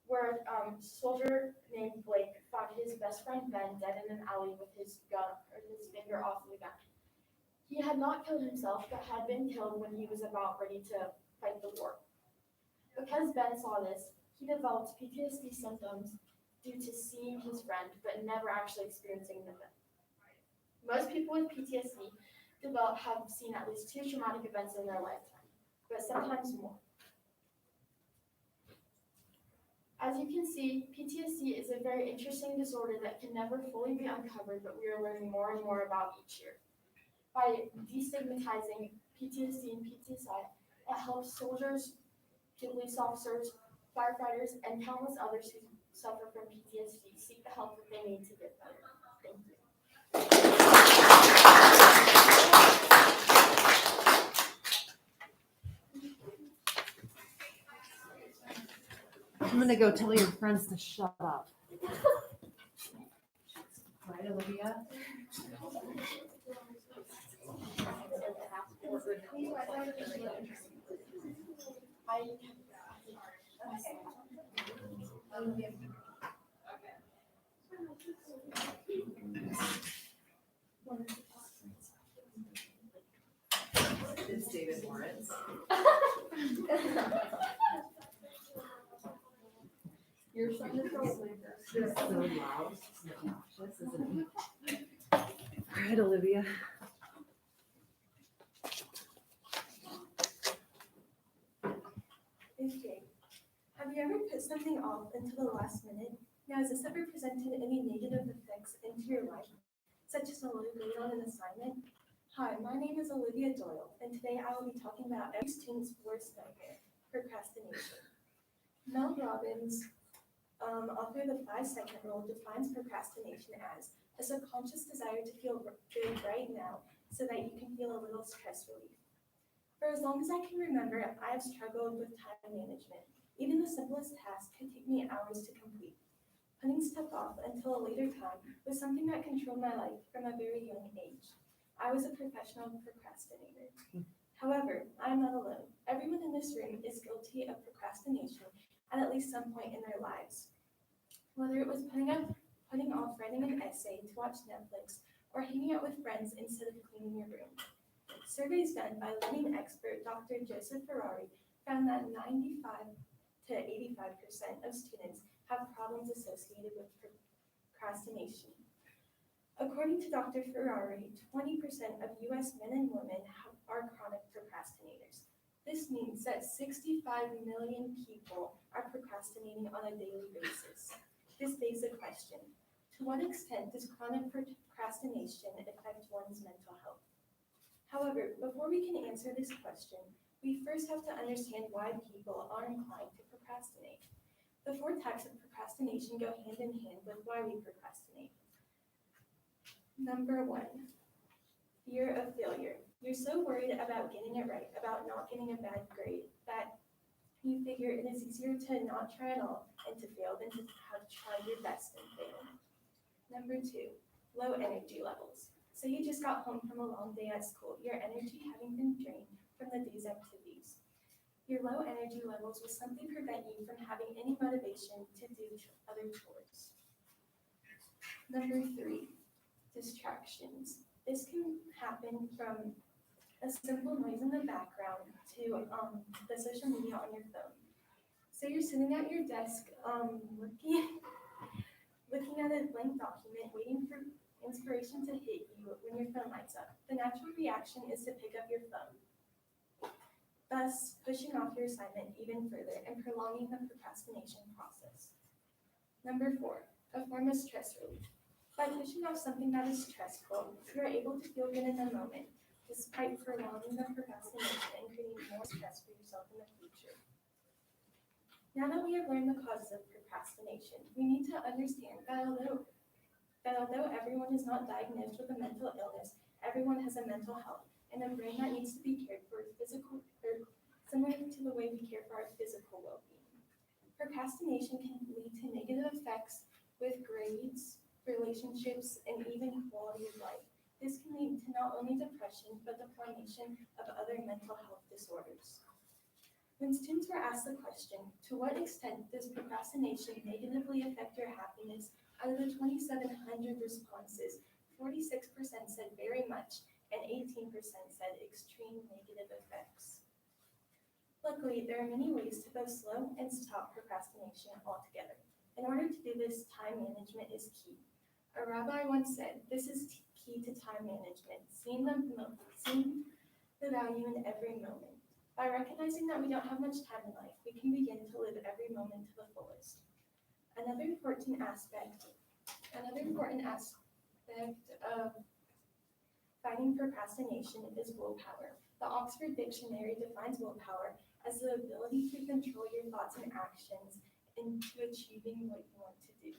where a soldier named Blake found his best friend Ben dead in an alley with his gun or his finger off the gun. He had not killed himself, but had been killed when he was about ready to fight the war. Because Ben saw this, he developed PTSD symptoms due to seeing his friend, but never actually experiencing the event. Most people with PTSD have seen at least 2 traumatic events in their lifetime, but sometimes more. As you can see, PTSD is a very interesting disorder that can never fully be uncovered, but we are learning more and more about each year. By destigmatizing PTSD and PTSI It helps soldiers, police officers, firefighters, and countless others who suffer from PTSD seek the help that they need to get better. Thank you. I'm gonna go tell your friends to shut up. Right, Olivia? It's David Moritz. Your son is probably It's so loud. It's obnoxious, isn't it? All right, Olivia. Okay. Have you ever put something off until the last minute? Now, has this ever presented any negative effects into your life, such as a low grade on an assignment? Hi, my name is Olivia Doyle, and today I will be talking about every student's worst nightmare, procrastination. Mel Robbins, author of the 5-second rule, defines procrastination as a subconscious desire to feel good right now so that you can feel a little stress relief. For as long as I can remember, I have struggled with time management. Even the simplest task could take me hours to complete. Putting stuff off until a later time was something that controlled my life from a very young age. I was a professional procrastinator. However, I am not alone. Everyone in this room is guilty of procrastination at least some point in their lives. Whether it was putting off writing an essay to watch Netflix or hanging out with friends instead of cleaning your room. Surveys done by leading expert Dr. Joseph Ferrari found that 95 to 85% of students have problems associated with procrastination. According to Dr. Ferrari, 20% of US men and women are chronic procrastinators. This means that 65 million people are procrastinating on a daily basis. This begs the question, to what extent does chronic procrastination affect one's mental health? However, before we can answer this question, we first have to understand why people are inclined to procrastinate. The 4 types of procrastination go hand in hand with why we procrastinate. Number 1, fear of failure. You're so worried about getting it right, about not getting a bad grade, that you figure it is easier to not try at all and to fail than to have tried your best and fail. Number 2, low energy levels. So you just got home from a long day at school, your energy having been drained from the day's activities. Your low energy levels will simply prevent you from having any motivation to do other chores. Number 3, distractions. This can happen from a simple noise in the background to the social media on your phone. So you're sitting at your desk looking at a blank document, waiting for inspiration to hit you when your phone lights up. The natural reaction is to pick up your phone, thus pushing off your assignment even further and prolonging the procrastination process. Number 4, a form of stress relief. By pushing off something that is stressful, you are able to feel good in the moment, despite prolonging the procrastination and creating more stress for yourself in the future. Now that we have learned the causes of procrastination, we need to understand that although everyone is not diagnosed with a mental illness, everyone has a mental health and a brain that needs to be cared for similar to the way we care for our physical well-being. Procrastination can lead to negative effects with grades, relationships, and even quality of life. This can lead to not only depression, but the formation of other mental health disorders. When students were asked the question, to what extent does procrastination negatively affect your happiness, out of the 2,700 responses, 46% said very much, and 18% said extreme negative effects. Luckily, there are many ways to both slow and stop procrastination altogether. In order to do this, time management is key. A rabbi once said, this is key to time management, seeing the value in every moment. By recognizing that we don't have much time in life, we can begin to live every moment to the fullest. Another important aspect of fighting procrastination is willpower. The Oxford Dictionary defines willpower as the ability to control your thoughts and actions into achieving what you want to do.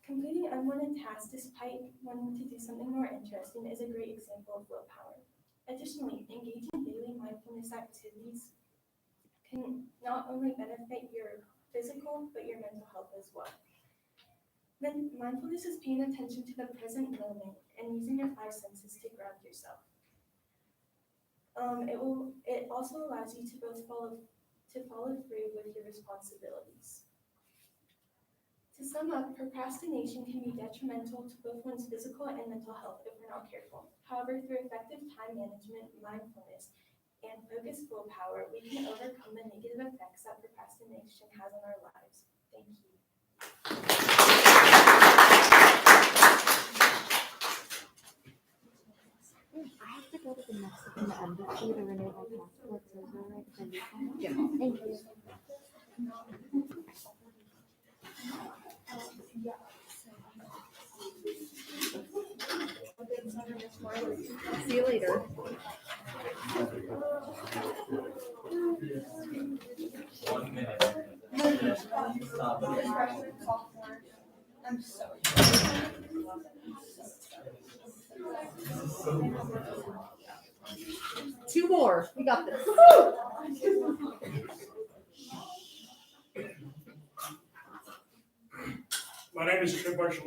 Completing unwanted tasks despite wanting to do something more interesting is a great example of willpower. Additionally, engaging in daily mindfulness activities can not only benefit your physical, but your mental health as well. Then mindfulness is paying attention to the present moment and using your 5 senses to ground yourself. It also allows you to both follow through with your responsibilities. To sum up, procrastination can be detrimental to both one's physical and mental health if we're not careful. However, through effective time management, mindfulness, and focused willpower, we can overcome the negative effects that procrastination has on our lives. Thank you. I have to go to the Mexican embassy to renew my passport, so is that right? Yeah. Thank you. See you later. I'm so 2 more. We got this. My name is Gilbert,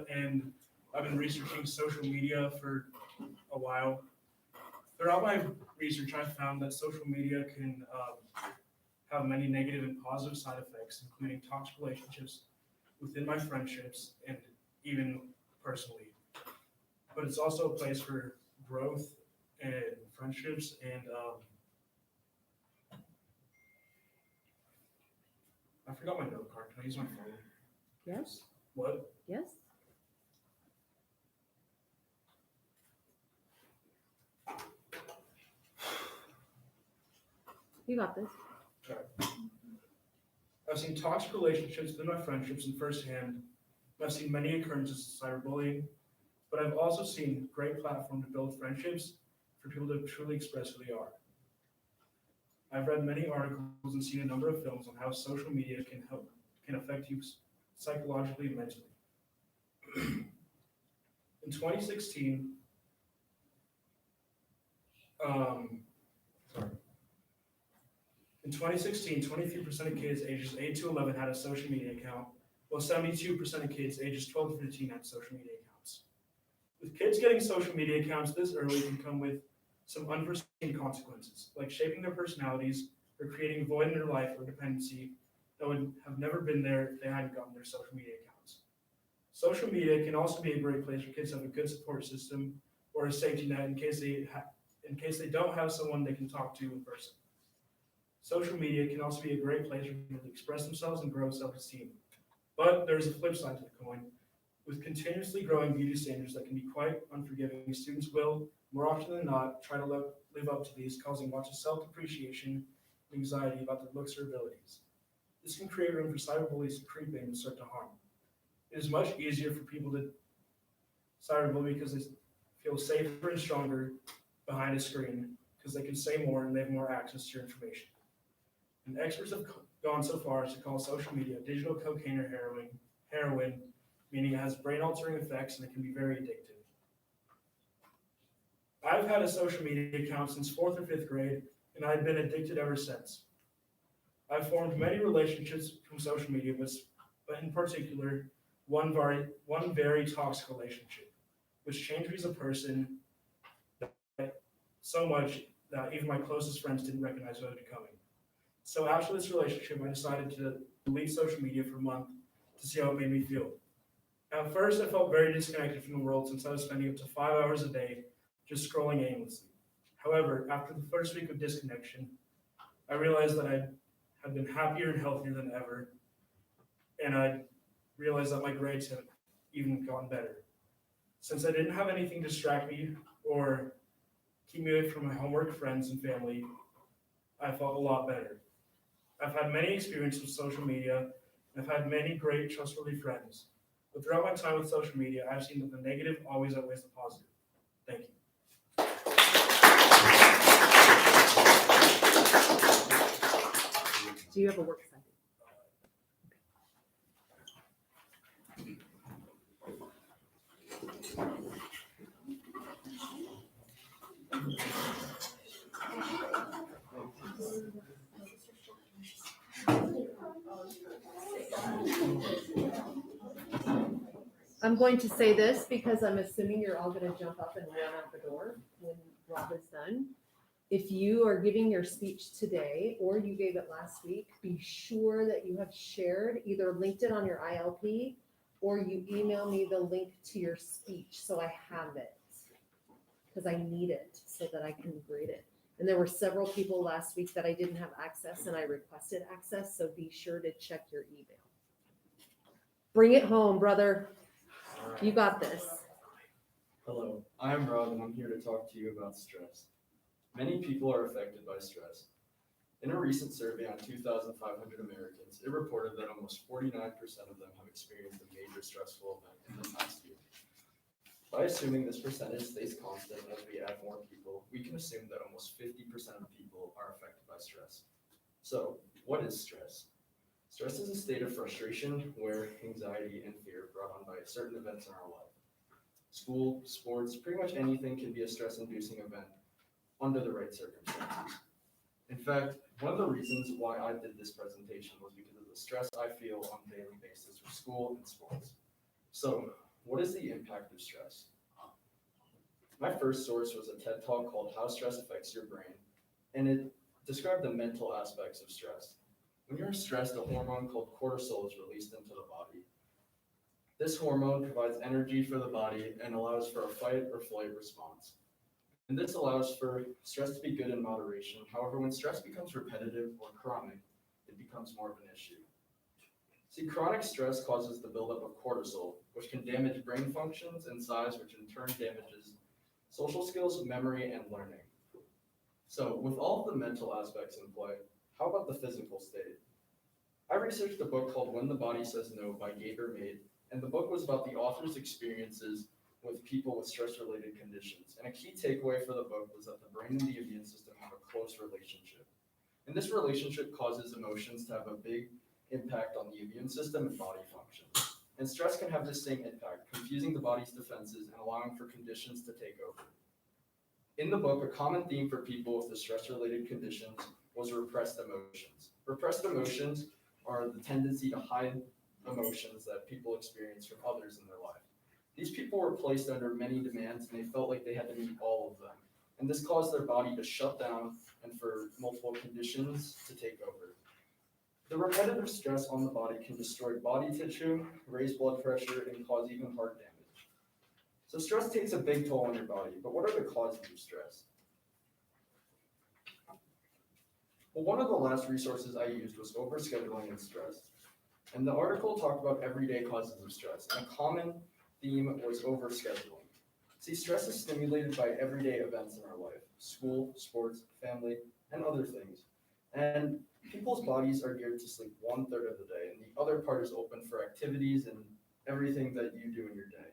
and I've been researching social media for a while. Throughout my research, I've found that social media can have many negative and positive side effects, including toxic relationships within my friendships and even personally. But it's also a place for growth and friendships and I forgot my note card. Can I use my phone? Yes. What? Yes. You got this. Okay. I've seen toxic relationships within my friendships and firsthand. I've seen many occurrences of cyberbullying, but I've also seen a great platform to build friendships for people to truly express who they are. I've read many articles and seen a number of films on how social media can affect you psychologically and mentally. In 2016, In 2016, 23% of kids ages 8 to 11 had a social media account, while 72% of kids ages 12 to 15 had social media accounts. With kids getting social media accounts this early can come with some unforeseen consequences, like shaping their personalities or creating a void in their life or dependency that would have never been there if they hadn't gotten their social media accounts. Social media can also be a great place for kids to have a good support system or a safety net in case they don't have someone they can talk to in person. Social media can also be a great place for people to express themselves and grow self-esteem. But there's a flip side to the coin. With continuously growing beauty standards that can be quite unforgiving, students will, more often than not, try to live up to these, causing lots of self-depreciation and anxiety about their looks or abilities. This can create room for cyberbullies to creep in and start to harm. It is much easier for people to cyberbully because they feel safer and stronger behind a screen because they can say more and they have more access to your information. And experts have gone so far as to call social media digital cocaine or heroin, meaning it has brain-altering effects and it can be very addictive. I've had a social media account since 4th or 5th grade, and I've been addicted ever since. I've formed many relationships from social media, but in particular, one very toxic relationship, which changed me as a person so much that even my closest friends didn't recognize what I was becoming. So after this relationship, I decided to delete social media for a month to see how it made me feel. At first, I felt very disconnected from the world since I was spending up to 5 hours a day just scrolling aimlessly. However, after the first week of disconnection, I realized that I had been happier and healthier than ever, and I realized that my grades have even gotten better. Since I didn't have anything to distract me or keep me away from my homework, friends, and family, I felt a lot better. I've had many experiences with social media, and I've had many great, trustworthy friends. But throughout my time with social media, I've seen that the negative always outweighs the positive. Thank you. Do you have a work cited? I'm going to say this because I'm assuming you're all going to jump up and run out the door when Rob is done. If you are giving your speech today or you gave it last week, be sure that you have shared, either linked it on your ILP or you email me the link to your speech so I have it, because I need it so that I can grade it. And there were several people last week that I didn't have access and I requested access, so be sure to check your email. Bring it home, brother. You got this. Hello, I'm Rob and I'm here to talk to you about stress. Many people are affected by stress. In a recent survey on 2,500 Americans, it reported that almost 49% of them have experienced a major stressful event in the past year. By assuming this percentage stays constant as we add more people, we can assume that almost 50% of people are affected by stress. So, what is stress? Stress is a state of frustration where anxiety and fear brought on by certain events in our life. School, sports, pretty much anything can be a stress-inducing event under the right circumstances. In fact, one of the reasons why I did this presentation was because of the stress I feel on a daily basis with school and sports. So, what is the impact of stress? My first source was a TED Talk called How Stress Affects Your Brain, and it described the mental aspects of stress. When you're stressed, a hormone called cortisol is released into the body. This hormone provides energy for the body and allows for a fight or flight response. And this allows for stress to be good in moderation. However, when stress becomes repetitive or chronic, it becomes more of an issue. See, chronic stress causes the buildup of cortisol, which can damage brain functions and size, which in turn damages social skills, memory, and learning. So, with all of the mental aspects in play, how about the physical state? I researched a book called When the Body Says No by Gilbert, and the book was about the author's experiences with people with stress-related conditions. And a key takeaway for the book was that the brain and the immune system have a close relationship. And this relationship causes emotions to have a big impact on the immune system and body function. And stress can have this same impact, confusing the body's defenses and allowing for conditions to take over. In the book, a common theme for people with the stress-related conditions was repressed emotions. Repressed emotions are the tendency to hide emotions that people experience from others in their life. These people were placed under many demands and they felt like they had to meet all of them. And this caused their body to shut down and for multiple conditions to take over. The repetitive stress on the body can destroy body tissue, raise blood pressure, and cause even heart damage. So stress takes a big toll on your body, but what are the causes of stress? Well, one of the last resources I used was overscheduling and stress. And the article talked about everyday causes of stress, and a common theme was overscheduling. See, stress is stimulated by everyday events in our life: school, sports, family, and other things. And people's bodies are geared to sleep 1/3 of the day, and the other part is open for activities and everything that you do in your day.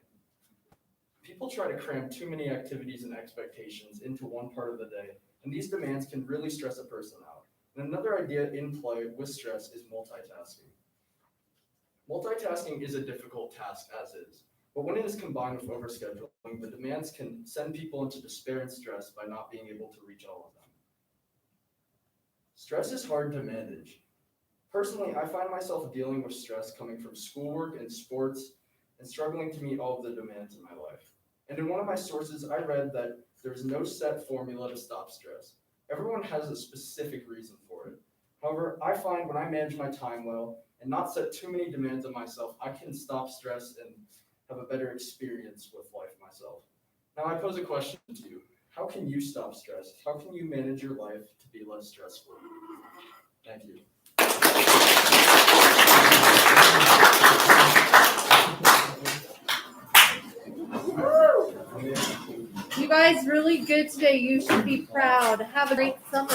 People try to cram too many activities and expectations into one part of the day, and these demands can really stress a person out. And another idea in play with stress is multitasking. Multitasking is a difficult task as is, but when it is combined with overscheduling, the demands can send people into despair and stress by not being able to reach all of them. Stress is hard to manage. Personally, I find myself dealing with stress coming from schoolwork and sports and struggling to meet all of the demands in my life. And in one of my sources, I read that there's no set formula to stop stress. Everyone has a specific reason for it. However, I find when I manage my time well and not set too many demands on myself, I can stop stress and have a better experience with life myself. Now, I pose a question to you. How can you stop stress? How can you manage your life to be less stressful? Thank you. You guys really good today. You should be proud. Have a great summer.